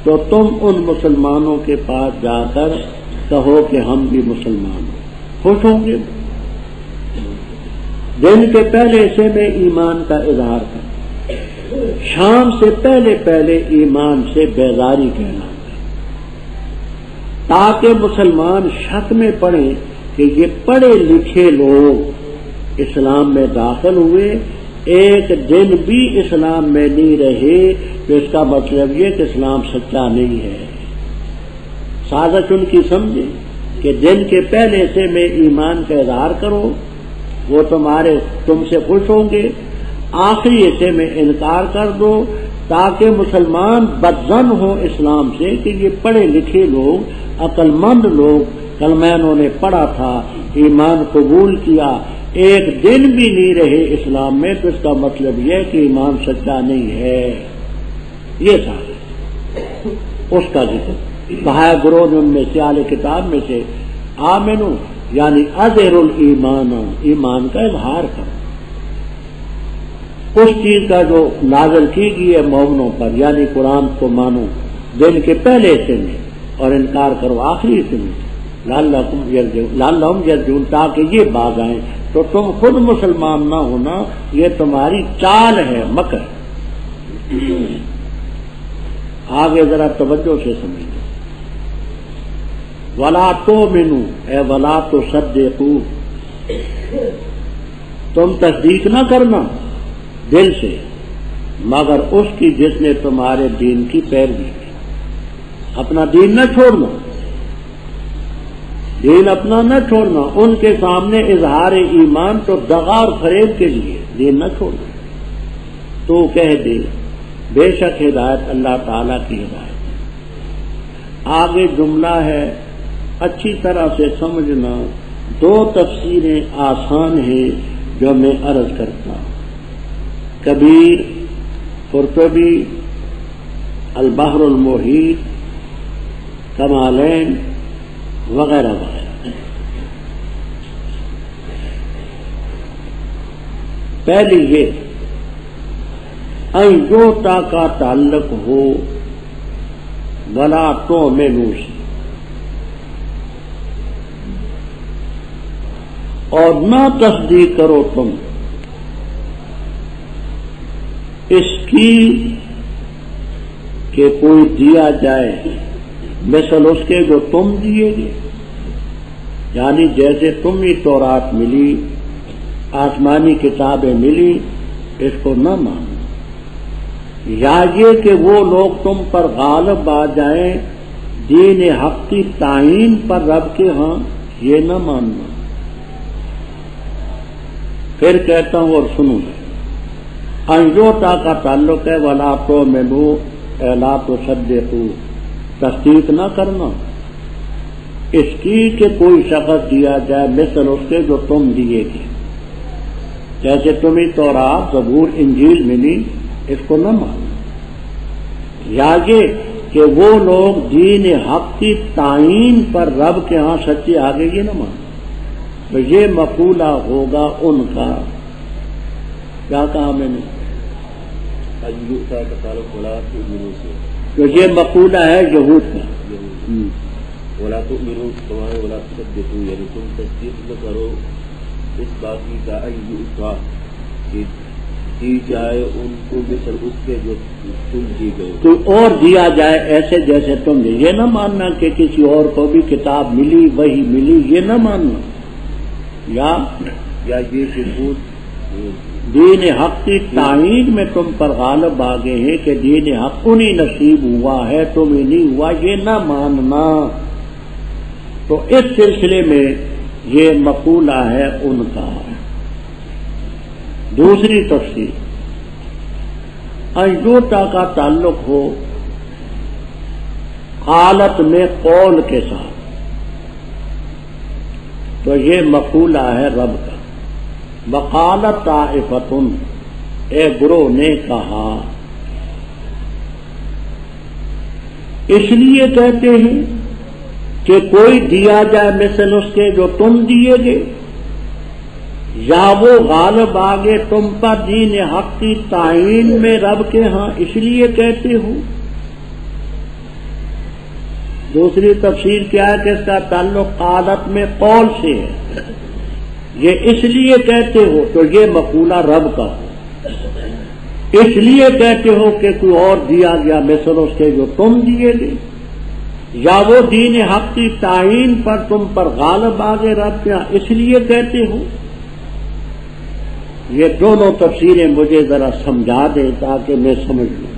تو تم ان مسلمانوں کے پاس جا کر کہو کہ ہم بھی مسلمان ہیں، خوش ہوں گے۔ دن کے پہلے حصے میں ایمان کا اظہار کریں، شام سے پہلے ایمان سے بیزاری کہنا، تاکہ مسلمان شک میں پڑیں کہ یہ پڑھے لکھے لوگ اسلام میں داخل ہوئے، ایک دن بھی اسلام میں نہیں رہے، تو اس کا مطلب یہ کہ اسلام سچا نہیں ہے۔ سازش ان کی سمجھے کہ دن کے پہلے حصے میں ایمان کا اظہار کرو، وہ تم سے خوش ہوں گے، آخری حصے میں انکار کر دو، تاکہ مسلمان بدظن ہو اسلام سے کہ یہ پڑھے لکھے لوگ، عقل مند لوگ، کلمہ انہوں نے پڑھا تھا، ایمان قبول کیا، ایک دن بھی نہیں رہے اسلام میں، تو اس کا مطلب یہ کہ ایمان سچا نہیں ہے۔ یہ تھا اس کا ذکر۔ کہا گروہ نے ان میں سے اہل کتاب میں سے آمنو، یعنی اظہر الایمان، ایمان کا اظہار کرو، اس چیز کا جو نازل کی گئی ہے مومنوں پر، یعنی قرآن کو مانو دن کے پہلے حصے میں اور انکار کرو آخری حصے میں، لعلہم یرجعون، تاکہ یہ باز آئیں، تو تم خود مسلمان نہ ہونا یہ تمہاری چال ہے، مکر۔ آگے ذرا توجہ سے سمجھو، ولا تؤمنوا، اے ولا تصدقوا، تم تصدیق نہ کرنا دل سے، مگر اس کی جس نے تمہارے دین کی پیروی کی۔ اپنا دین نہ چھوڑنا، دین اپنا نہ چھوڑنا، ان کے سامنے اظہار ایمان تو دغا اور فریب کے لیے، دین نہ چھوڑنا۔ تو کہہ دے بے شک ہدایت اللہ تعالیٰ کی ہدایت۔ آگے جملہ ہے، اچھی طرح سے سمجھنا، دو تفسیریں آسان ہیں جو میں عرض کرتا ہوں، کبیر، قرطبی، البحر المحیط، کمالین وغیرہ وغیرہ۔ پہلی یہ ایوتا کا تعلق ہو ولا تؤمنوا سے، اور نہ تصدیق کرو تم اس کی کہ کوئی دیا جائے مثل اس کے جو تم دیے گے، یعنی جیسے تمہیں تورات ملی، آسمانی کتابیں ملی، اس کو نہ مانو، یا یہ کہ وہ لوگ تم پر غالب آ جائیں دین حق کی تعین پر رب کے ہاں، یہ نہ ماننا۔ پھر کہتا ہوں اور سنوں انجوتا کا تعلق ہے ولا تو مینو الا تو صدقو، تصدیق نہ کرنا اس کی کہ کوئی شخص دیا جائے مثل اس کے جو تم دیے گے، جیسے تمہیں تورات زبور انجیل ملی، اس کو نہ مانو، یا یہ کہ وہ لوگ دین حق کی تعین پر رب کے ہاں سچے آگے یہ نہ مانو، تو یہ مقولہ ہوگا ان کا، کیا کہا میں نے، تو یہ مقولہ ہے یہود کا، ولا تؤمنوا تمہارے ولا تصدقوا، یعنی تم تصدیق نہ کرو اس بات کی کا ایوتا کہ دی جائے ان کو مثل اس کے جو تم دی گئے، تو اور دیا جائے ایسے جیسے تم نے، یہ نہ ماننا کہ کسی اور کو بھی کتاب ملی وہی ملی، یہ نہ ماننا، یا یہ کہ دین حق کی تعین میں تم پر غالب آ گئے ہیں کہ دین حق انہیں نصیب ہوا ہے تمہیں نہیں ہوا، یہ نہ ماننا۔ تو اس سلسلے میں یہ مقولہ ہے ان کا۔ دوسری تفسیر، انجوتا کا تعلق ہو حالت میں قول کے ساتھ، تو یہ مقولہ ہے رب کا۔ وقالت طائفۃ، ایک گروہ نے کہا، اس لیے کہتے ہیں کہ کوئی دیا جائے مثل اس کے جو تم دیے گے، یا وہ غالب آگے تم پر دین حق کی تعین میں رب کے ہاں، اس لیے کہتے ہو۔ دوسری تفسیر کیا ہے کہ اس کا تعلق قالت میں قول سے ہے، یہ اس لیے کہتے ہو تو یہ مقولہ رب کا ہو، اس لیے کہتے ہو کہ کوئی اور دیا گیا مثل اس کے جو تم دیے گے، یا وہ دین حق کی تعین پر تم پر غالب آگے رب کیا، اس لیے کہتے ہو۔ یہ دونوں تفسیریں مجھے ذرا سمجھا دیں تاکہ میں سمجھ لوں۔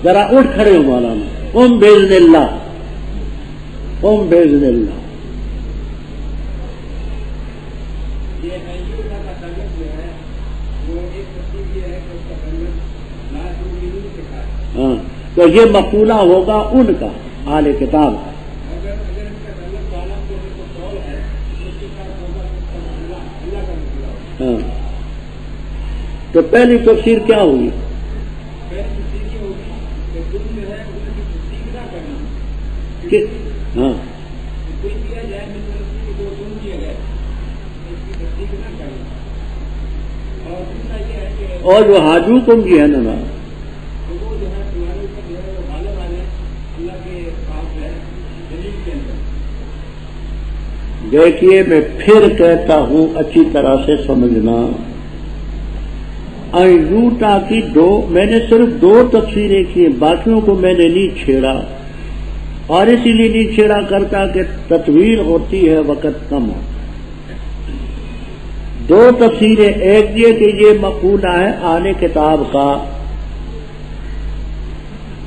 ذرا اٹھ کھڑے ہو مولانا، قم باذن اللہ، قم باذن اللہ۔ ہاں، تو یہ مقولہ ہوگا ان کا، اہل کتاب کا۔ ہاں، تو پہلی تفسیر کیا ہوگی؟ ہاں، اور جو حاجوکم کی ہے نا، دیکھیے میں پھر کہتا ہوں اچھی طرح سے سمجھنا، انجوتا کی میں نے صرف دو تفسیریں کی، باقیوں کو میں نے نہیں چھیڑا، اور اسی لیے نہیں چھیڑا کرتا کہ تطویل ہوتی ہے، وقت کم ہوتا۔ دو تفسیریں، ایک یہ کہ یہ مقولہ ہے اہل کتاب کا،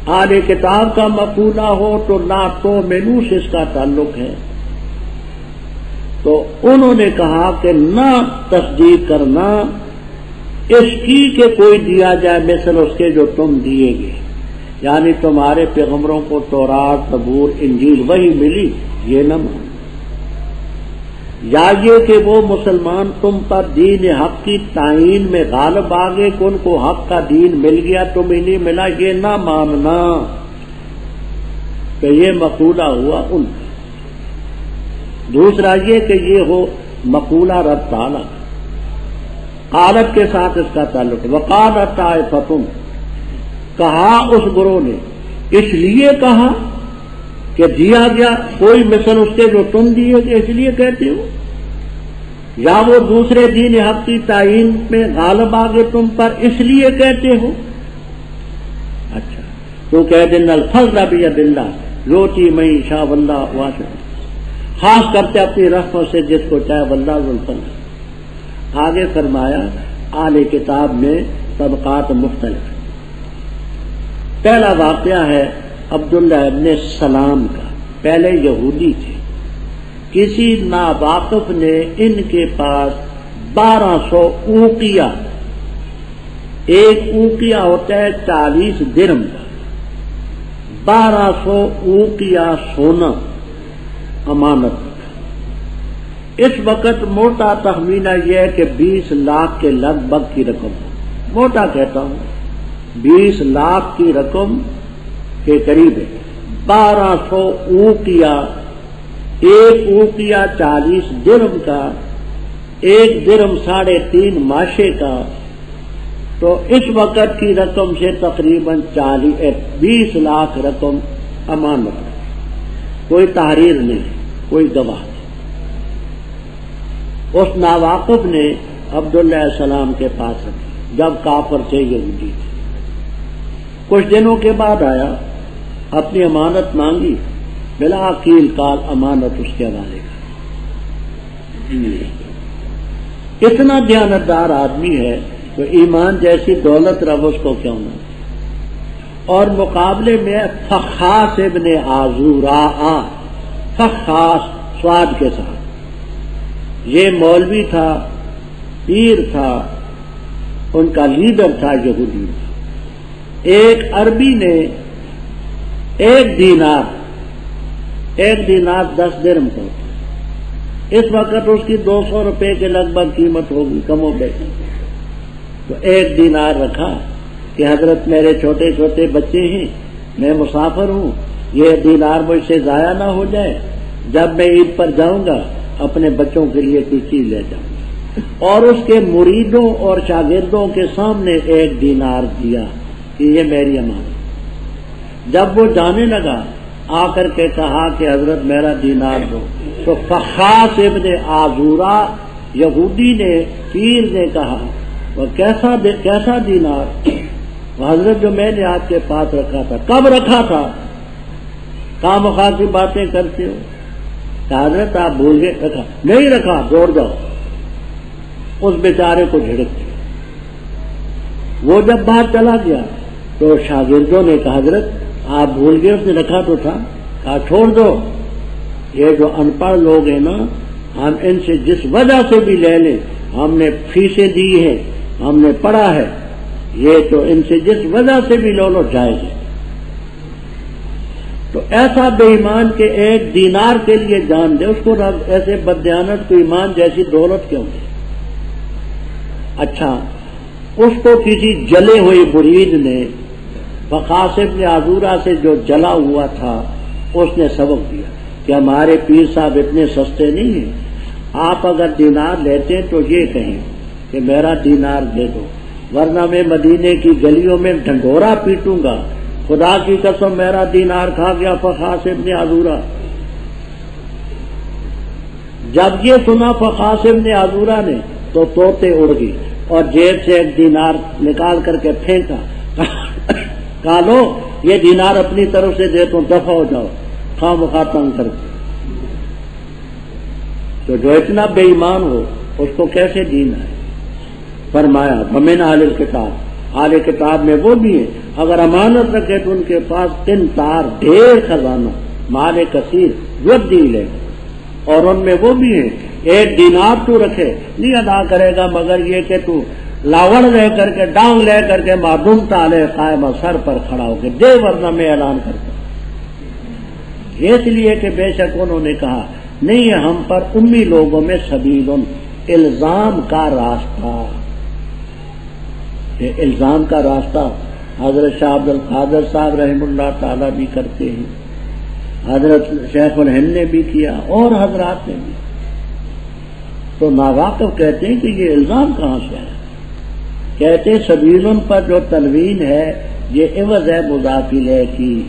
اہل کتاب کا مقولہ ہو تو لا تؤمنوا سے اس کا تعلق ہے، تو انہوں نے کہا کہ نہ تصدیق کرنا اس کی کہ کوئی دیا جائے مثل اس کے جو تم دیے گے، یعنی تمہارے پیغمبروں کو تورات زبور انجیل وہی ملی، یہ نہ مانو، یا یہ کہ وہ مسلمان تم پر دین حق کی تعین میں غالب آ گئے کہ ان کو حق کا دین مل گیا تمہیں نہیں ملا، یہ نہ ماننا، کہ یہ مقولہ ہوا ان کا۔ دوسرا یہ کہ یہ ہو مقولہ رب تعالیٰ، قالت کے ساتھ اس کا تعلق ہے۔ وقالت طائفۃ، کہا اس گروہ نے، اس لیے کہا کہ دیا گیا کوئی مثل اس کے جو تم دیے گے، اس لیے کہتے ہو، یا وہ دوسرے دین حق کی تعین میں غالب آگے تم پر، اس لیے کہتے ہو۔ اچھا، تو کہہ دن الفضل بید اللہ یؤتی من یشاء واللہ واسع، خاص کرتے اپنی رحمت سے جس کو چاہے، واللہ ذو الفضل۔ آگے فرمایا اہل کتاب میں طبقات مختلف۔ پہلا واقعہ ہے عبداللہ ابن سلام کا، پہلے یہودی تھے، کسی ناواقف نے ان کے پاس 1200 اوقیہ، ایک اوقیہ ہوتا ہے 40 درہم کا، 1200 اوقیہ سونا امانت۔ اس وقت موٹا تخمینہ یہ ہے کہ 20 لاکھ کے لگ بھگ کی رقم، موٹا کہتا ہوں 20 لاکھ کی رقم کے قریب ہے۔ 1200 اوقیہ، ایک اوقیہ 40 درہم کا، ایک درہم 3.5 ماشے کا، تو اس وقت کی رقم سے تقریباً 20 لاکھ رقم امانت، کوئی تحریر نہیں، کوئی گواہ نہیں۔ اس ناواقف نے عبداللہ علیہ السلام کے پاس رکھی جب کافر تھے، یہودی تھے۔ کچھ دنوں کے بعد آیا، اپنی امانت مانگی، بلا قیل قال امانت اس کے حوالے کا۔ اتنا دیانتدار آدمی ہے تو ایمان جیسی دولت رب اس کو کیوں نہ۔ اور مقابلے میں فخاس ابن عزورا، فخاس سواد کے ساتھ، یہ مولوی تھا، پیر تھا، ان کا لیڈر تھا یہودی۔ ایک عربی نے ایک دینار 10 درہم کو، اس وقت اس کی 200 روپے کے لگ بھگ قیمت ہوگی، کم و بیش، تو ایک دینار رکھا کہ حضرت میرے چھوٹے چھوٹے بچے ہیں، میں مسافر ہوں، یہ دینار مجھ سے ضائع نہ ہو جائے، جب میں عید پر جاؤں گا اپنے بچوں کے لیے کوئی چیز لے جاؤں گا۔ اور اس کے مریدوں اور شاگردوں کے سامنے ایک دینار دیا کہ یہ میری امانت۔ جب وہ جانے لگا آ کر کے کہا کہ حضرت میرا دینار دو، تو فخاس ابن عزورا یہودی نے، پیر نے کہا وہ کیسا دینار؟ وہ حضرت جو میں نے آپ کے پاس رکھا تھا۔ کب رکھا تھا؟ خام خواہ کی باتیں کرتے ہو، حضرت آپ بھول گئے، رکھا نہیں، رکھا، دوڑ جاؤ۔ اس بیچارے کو جھڑک دیا۔ وہ جب باہر چلا گیا تو شاگردوں نے کہا حضرت آپ بھول گئے، اس نے رکھا تو تھا۔ کہا چھوڑ دو، یہ جو ان پڑھ لوگ ہیں نا، ہم ان سے جس وجہ سے بھی لے لیں، ہم نے فیسیں دی ہیں، ہم نے پڑھا ہے، یہ تو ان سے جس وجہ سے بھی لو جائز ہے۔ تو ایسا بے ایمان کے ایک دینار کے لیے جان دے، اس کو ایسے بددیانت کو ایمان جیسی دولت کیوں دے؟ اچھا، اس کو کسی جلے ہوئے مرید نے، فخاس ابن عزورا سے جو جلا ہوا تھا، اس نے سبق دیا کہ ہمارے پیر صاحب اتنے سستے نہیں ہیں، آپ اگر دینار لیتے تو یہ کہیں کہ میرا دینار دے دو، ورنہ میں مدینے کی گلیوں میں ڈھنڈورا پیٹوں گا، خدا کی قسم میرا دینار کھا گیا فخاس ابن عزورا۔ جب یہ سنا فخاس ابن عزورا نے تو طوطے اڑ گئی اور جیب سے ایک دینار نکال کر کے پھینکا، کہا لو یہ دینار اپنی طرف سے دے تو دفع ہو جاؤ، خواہ مخواہ تنگ کر کے۔ تو جو اتنا بے ایمان ہو اس کو کیسے دین ہے؟ فرمایا ومن اہل الکتاب، اہل کتاب میں وہ بھی ہیں اگر امانت رکھے تو ان کے پاس قنطار، ڈھیر خزانہ، مال کثیر یؤدی الیہ، اور ان میں وہ بھی ہیں ایک دینار تو رکھے نہیں ادا کرے گا مگر یہ کہ تو لاوڑ لے کر کے، ڈانگ لے کر کے، معدوم تالے قائمہ، سر پر کھڑا ہو کے دے، ورنہ میں اعلان کرتا ہوں۔ اس لیے کہ بے شک انہوں نے کہا نہیں ہے ہم پر امی لوگوں میں سبیل، الزام کا راستہ، یہ الزام کا راستہ حضرت شاہ عبد القادر صاحب رحمہ اللہ تعالیٰ بھی کرتے ہیں، حضرت شیخ الہند نے بھی کیا اور حضرات نے بھی۔ تو ناواقف کہتے ہیں کہ یہ الزام کہاں سے ہے؟ کہتے ہیں سبیلن پر جو تنوین ہے یہ عوض ہے مضاف الیہ کی،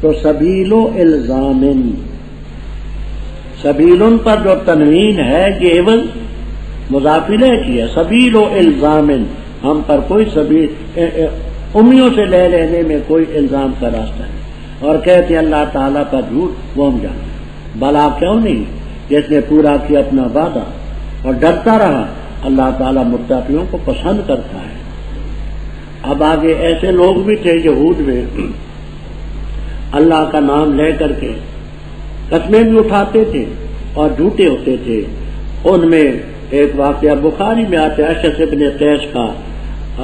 تو سبیل و الزامن، سبیلن پر جو تنوین ہے یہ عوض مضاف الیہ کی ہے، سبیل و الزامن، ہم پر کوئی سبیل، امیوں سے لے لینے میں کوئی الزام کا راستہ نہیں۔ اور کہتے ہیں اللہ تعالیٰ کا جھوٹ وہ ہم جانتے، بلا کیوں نہیں، جس نے پورا کیا اپنا وعدہ اور ڈرتا رہا، اللہ تعالیٰ متقیوں کو پسند کرتا ہے۔ اب آگے ایسے لوگ بھی تھے یہود میں، اللہ کا نام لے کر کے قسمیں بھی اٹھاتے تھے اور جھوٹے ہوتے تھے. ان میں ایک واقعہ بخاری میں آتے اشعث ابن قیس کا.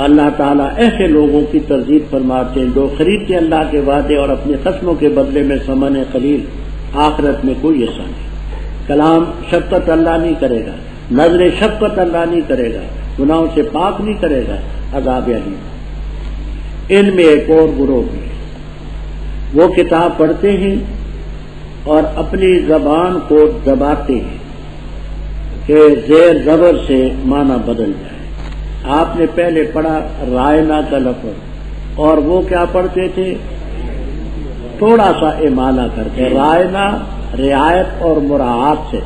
اللہ تعالیٰ ایسے لوگوں کی ترغیب فرماتے ہیں جو خریدتے اللہ کے وعدے اور اپنی قسموں کے بدلے میں ثمن قلیل، آخرت میں کوئی ایسا نہیں. کلام شفقت اللہ نہیں کرے گا، نظر شفقت اللہ نہیں کرے گا، گناہوں سے پاک نہیں کرے گا، عذاب علیم. ان میں ایک اور گروہ بھی ہے، وہ کتاب پڑھتے ہیں اور اپنی زبان کو دباتے ہیں کہ زیر زبر سے معنی بدل جائے. آپ نے پہلے پڑھا رائنا کا لفظ، اور وہ کیا پڑھتے تھے؟ تھوڑا سا امالہ کر کے رائنا رعایت اور مراعات سے،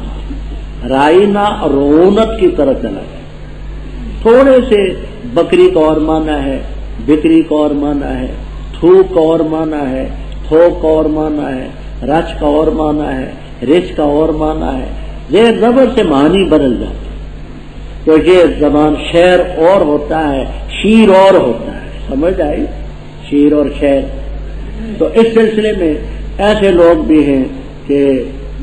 رائنا رعونت کی طرح چلا گیا. تھوڑے سے بکری کا اور معنی ہے، بکری کا اور معنی ہے، تھوک کا اور معنی ہے، تھوک کا اور معنی ہے، رچ کا اور معنی ہے، رچ کا اور معنی ہے. زیر زبر سے معنی بدل جاتے. تو یہ زبان شعر اور ہوتا ہے، شیر اور ہوتا ہے. سمجھ آئی؟ شیر اور شعر. تو اس سلسلے میں ایسے لوگ بھی ہیں کہ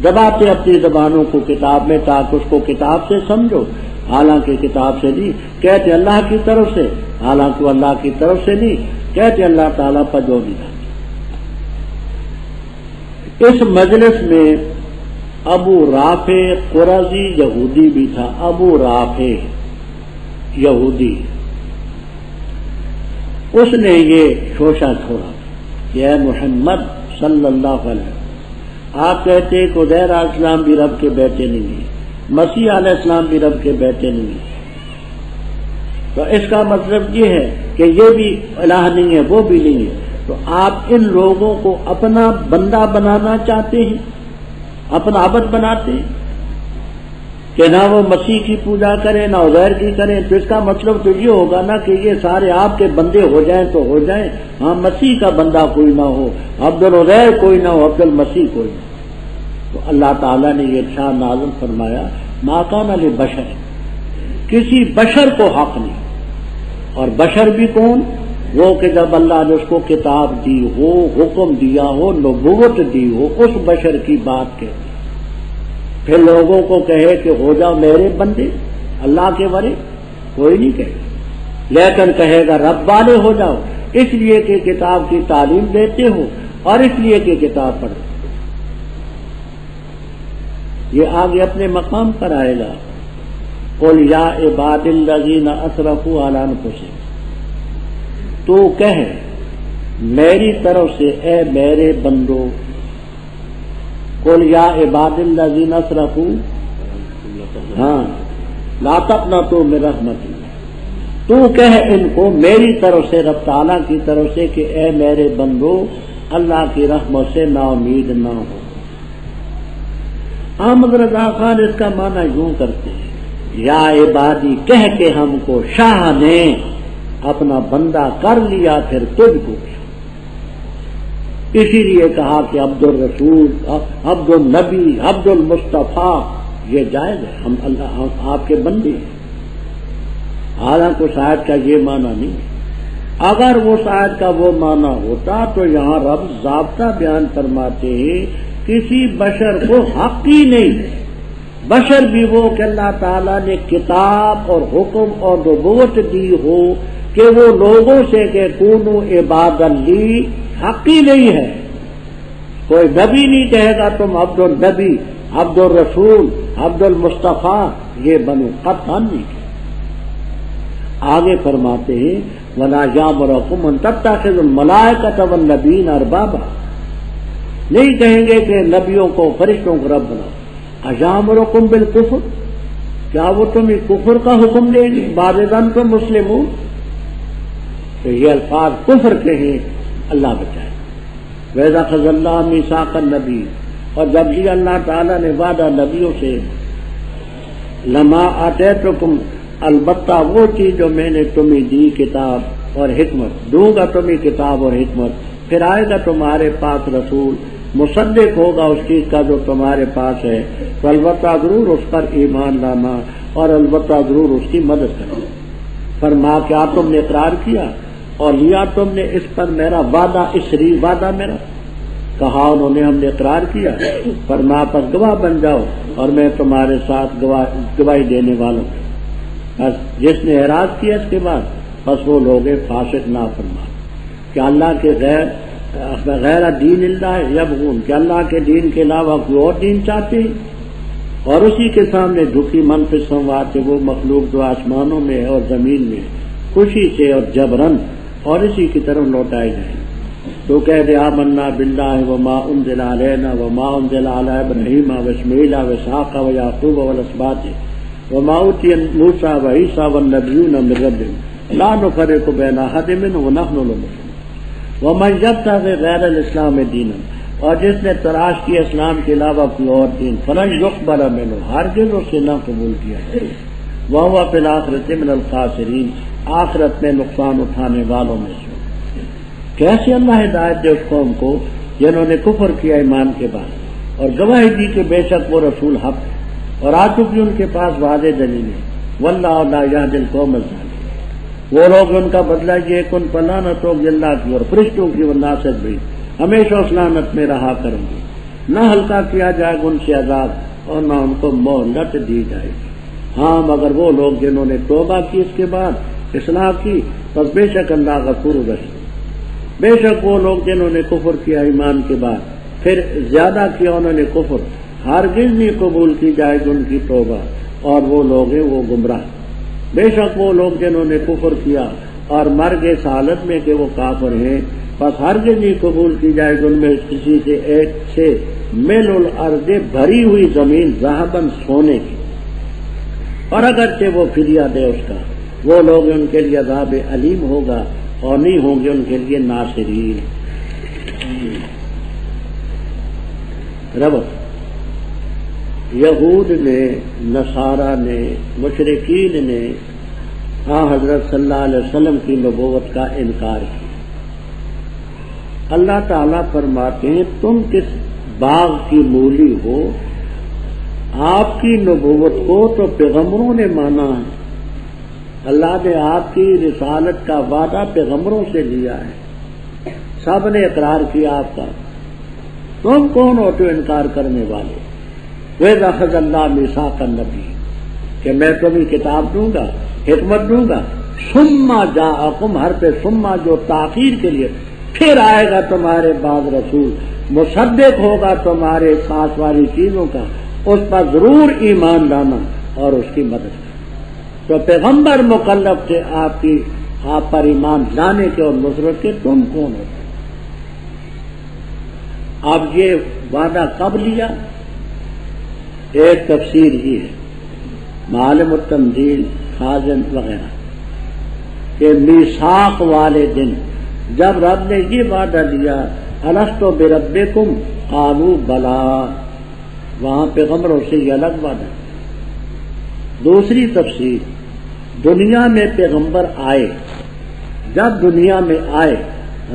دباتے اپنی زبانوں کو کتاب میں تاکہ اس کو کتاب سے سمجھو، حالانکہ کتاب سے نہیں. کہتے اللہ کی طرف سے، حالانکہ اللہ کی طرف سے نہیں. کہتے اللہ تعالیٰ پر جو نہیں. اس مجلس میں ابو رافع قرظی یہودی بھی تھا. ابو رافع یہودی، اس نے یہ شوشہ چھوڑا کہ اے محمد صلی اللہ علیہ وسلم، آپ کہتے ہیں کہ عزیر علیہ السلام بھی رب کے بیٹے نہیں ہیں، مسیح علیہ السلام بھی رب کے بیٹے نہیں ہیں. تو اس کا مطلب یہ ہے کہ یہ بھی الہ نہیں ہے، وہ بھی نہیں ہے. تو آپ ان لوگوں کو اپنا بندہ بنانا چاہتے ہیں، اپنا عبد بناتے ہیں کہ نہ وہ مسیح کی پوجا کریں نہ عزیر کی کریں. تو اس کا مطلب تو یہ ہوگا نا کہ یہ سارے آپ کے بندے ہو جائیں تو ہو جائیں. ہاں، مسیح کا بندہ کوئی نہ ہو، عبد العزیر کوئی نہ ہو، عبد المسیح کوئی نہ ہو. تو اللہ تعالیٰ نے یہ ارشاد نازل فرمایا ما کان لبشر، کسی بشر کو حق نہیں. اور بشر بھی کون؟ وہ کہ جب اللہ نے اس کو کتاب دی ہو، حکم دیا ہو، نبوت دی ہو، اس بشر کی بات کہے، پھر لوگوں کو کہے کہ ہو جاؤ میرے بندے. اللہ کے ورے کوئی نہیں کہے، لیکن کہے گا رب والے ہو جاؤ، اس لیے کہ کتاب کی تعلیم دیتے ہو اور اس لیے کہ کتاب پڑھتے. یہ آگے اپنے مقام پر آئے گا. قل یا عباد الذین اسرفوا علی انفسہم، تو کہے میری طرف سے اے میرے بندو. قل یا عباد الذین اسرفوا، ہاں، لا تقنطوا من رحمت اللہ، تو کہے ان کو میری طرف سے، رب تعالیٰ کی طرف سے کہ اے میرے بندو اللہ کی رحمت سے نا امید نہ ہو. احمد رضا خان اس کا معنی یوں کرتے ہیں، یا عبادی کہہ کے ہم کو شاہ نے اپنا بندہ کر لیا پھر تجھ کو کیا. اسی لیے کہا کہ عبد الرسول، عبد النبی، عبد المصطفیٰ، یہ جائز ہے، ہم اللہ آپ کے بندے ہیں. حالانکہ شاید کا یہ معنی نہیں. اگر وہ شاید کا وہ معنی ہوتا تو یہاں رب ضابطہ بیان فرماتے ہیں کسی بشر کو حق ہی نہیں ہے. بشر بھی وہ کہ اللہ تعالیٰ نے کتاب اور حکم اور نبوت دی ہو کہ وہ لوگوں سے کہ کونو عباد لی، حق ہی نہیں ہے. کوئی نبی نہیں کہے گا تم عبد النبی، عبد الرسول، عبد المصطفیٰ، یہ بنو قطعا نہیں کہ. آگے فرماتے ہیں وَلَا يَأْمُرُكُمْ أَن تَتَّخِذُوا الْمَلَائِكَةَ وَالنَّبِيِّينَ أَرْبَابًا، نہیں کہیں گے کہ نبیوں کو فرشتوں کو رب بناؤ. اَيَأْمُرُكُمْ بِالْكُفْرِ، کیا وہ تمہیں کفر کا حکم دیں گے؟ بعد ازَنْتُم مُسْلِمُونَ. تو یہ الفاظ کفر کے ہیں، اللہ بچائے. وَإِذَا أَخَذَ اللَّهُ مِيثَاقَ النَّبِيِّينَ، اور جب لیا اللہ تعالیٰ نے وعدہ نبیوں سے، لَمَا آتَيْتُكُمْ، البتہ وہ چیز جو میں نے تمہیں دی، کتاب اور حکمت، دوں گا تمہیں کتاب اور حکمت. پھر آئے گا تمہارے پاس رسول، مصدق ہوگا اس چیز کا جو تمہارے پاس ہے، تو البتہ ضرور اس پر ایمان لانا اور البتہ ضرور اس کی مدد کرنا. فرما کیا تم نے اقرار کیا اور لیا تم نے اس پر میرا وعدہ، اسری وعدہ میرا، کہا انہوں نے ہم نے اقرار کیا، فرمایا پس گواہ بن جاؤ اور میں تمہارے ساتھ گواہی دینے والوں بس جس نے اعراض کیا اس کے بعد بس وہ لوگ فاسق نافرمان کہ اللہ کے غیر دین اللہ یبغون کہ اللہ کے دین کے علاوہ کوئی اور دین چاہتے ہیں، اور اسی کے سامنے جھکی من پہ سموات وہ مخلوق جو آسمانوں میں ہے اور زمین میں خوشی سے اور جبرن اور اسی کی طرف لوٹائے جائیں۔ تو کہہ دے آمنا باللہ وما انزل علینا وما انزل علی ابراہیم واسماعیل واسحاق ویعقوب والاسباط وما اوتی موسیٰ وعیسیٰ والنبیون من ربهم لا نفرق بین احد منهم ونحن له مسلمون ومن یبتغی غیر الاسلام دینا، اور جس نے تلاش کیا اسلام کے علاوہ کوئی اور دین فلن یقبل منہ، ہرگز اس سے نہ قبول کیا جائے، وہو فی الآخرۃ من الخاسرین، آخرت میں نقصان اٹھانے والوں میں سے۔ کیسے اللہ ہدایت دے اس قوم کو جنہوں نے کفر کیا ایمان کے بعد اور گواہی دی کہ بے شک وہ رسول حق ہے، اور آ چکی ان کے پاس واضح دلیلیں، واللہ لا یہدی القوم الظالمین۔ وہ لوگ ان کا بدلہ یہ کہ ان پر لعنت ہوگی اللہ کی اور فرشتوں کی والناس بھی، ہمیشہ اس لعنت میں رہا کریں گے، نہ ہلکا کیا جائے گا ان سے عذاب اور نہ ان کو مہلت دی جائے گی۔ ہاں مگر وہ لوگ جنہوں نے توبہ کی اس کے بعد اصلاح کی بس بے شک اللہ غفور رحیم۔ بے شک وہ لوگ جنہوں نے کفر کیا ایمان کے بعد پھر زیادہ کیا انہوں نے کفر، ہرگز نہیں قبول کی جائے گی ان کی توبہ، اور وہ لوگ ہیں وہ گمراہ۔ بے شک وہ لوگ جنہوں نے کفر کیا اور مر گئے اس حالت میں کہ وہ کافر ہیں بس ہرگز نہیں قبول کی جائے گی ان میں کسی سے ایک سے مل الارض بھری ہوئی زمین ذہباً سونے کی، اور اگرچہ وہ فدیہ دے اس کا، وہ لوگ ان کے لیے عذاب علیم ہوگا اور نہیں ہوں گے ان کے لیے ناصرین۔ ربط یہود نے، نصارہ نے، مشرکین نے حضرت صلی اللہ علیہ وسلم کی نبوت کا انکار کیا۔ اللہ تعالیٰ فرماتے ہیں تم کس باغ کی مولی ہو، آپ کی نبوت کو تو پیغمبروں نے مانا ہے، اللہ نے آپ کی رسالت کا وعدہ پیغمبروں سے لیا ہے، سب نے اقرار کیا آپ کا، تم کون ہوتے ہو انکار کرنے والے؟ وَإِذْ أَخَذَ اللَّهُ مِيثَاقَ النَّبِيِّينَ کہ میں تمہیں کتاب دوں گا، حکمت دوں گا، ثُمَّ جَاءَكُمْ ہر پہ ثُمَّ جو تاخیر کے لیے، پھر آئے گا تمہارے بعد رسول مصدق ہوگا تمہارے ساتھ والی چیزوں کا، اس پر ضرور ایمان لانا اور اس کی مدد کرنا۔ تو پیغمبر مکلف تھے آپ پر ایمان لانے کے اور نصرت کے، تم کون ہو؟ اب یہ وعدہ کب لیا؟ ایک تفسیر ہی ہے، معالم التنزیل، خازن وغیرہ، کہ میثاق والے دن جب رب نے یہ وعدہ دیا الستو بربکم قالوا بلا، وہاں پیغمبروں سے یہ الگ وعدہ۔ دوسری تفسیر، دنیا میں پیغمبر آئے، جب دنیا میں آئے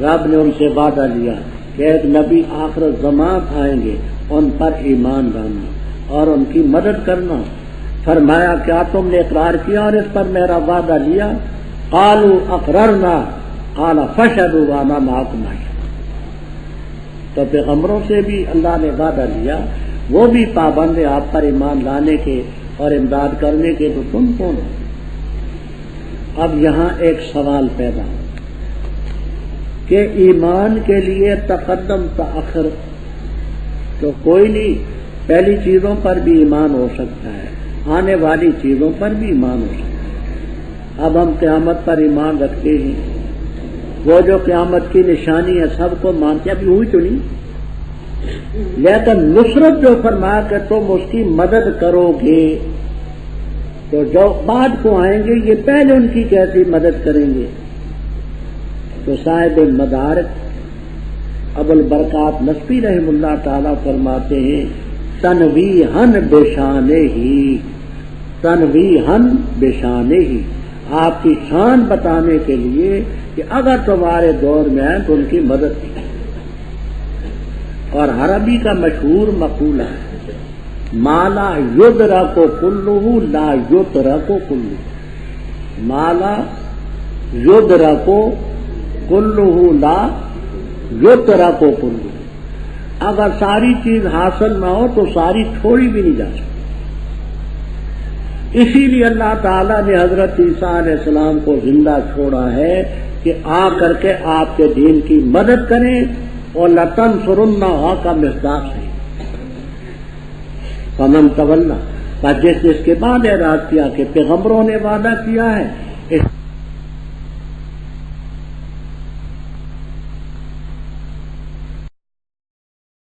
رب نے ان سے وعدہ لیا کہ ایک نبی آخر زمان آئیں گے، ان پر ایمان لانا اور ان کی مدد کرنا۔ فرمایا کیا تم نے اقرار کیا اور اس پر میرا وعدہ لیا؟ قالوا اقررنا قال فاشهدوا وانا معكم تو پیغمبروں سے بھی اللہ نے وعدہ لیا، وہ بھی پابند آپ پر ایمان لانے کے اور امداد کرنے کے، تو تم کون ہو؟ اب یہاں ایک سوال پیدا کہ ایمان کے لیے تقدم تاخر تو کوئی نہیں، پہلی چیزوں پر بھی ایمان ہو سکتا ہے، آنے والی چیزوں پر بھی ایمان ہو سکتا ہے۔ اب ہم قیامت پر ایمان رکھتے ہیں، وہ جو قیامت کی نشانی ہے سب کو مانتے، ابھی ہوئی تو نہیں، لیکن نصرت جو فرمایا کہ تم اس کی مدد کرو گے، تو جو بعد کو آئیں گے یہ پہلے ان کی کیسی مدد کریں گے؟ تو صاحب مدارک ابو البرکات نسبی رحم اللہ تعالی فرماتے ہیں تنویہن بشانے ہی، تنویہن بشانے ہی، آپ کی شان بتانے کے لیے کہ اگر تمہارے دور میں آئیں تو ان کی مدد کی۔ اور عربی کا مشہور مقولہ ہے مالا یدرک کلہ لا یترک کلہ، مالا یدرک کلہ لا یترک کلہ، اگر ساری چیز حاصل نہ ہو تو ساری چھوڑی بھی نہیں جا سکتی. اسی لیے اللہ تعالیٰ نے حضرت عیسیٰ علیہ السلام کو زندہ چھوڑا ہے کہ آ کر کے آپ کے دین کی مدد کریں اور لَتَنْصُرُنَّهُ کا مصداق ہے. فَمَنْ تَوَلَّىٰ، جس کے بعد اعراض کیا کہ پیغمبروں نے وعدہ کیا ہے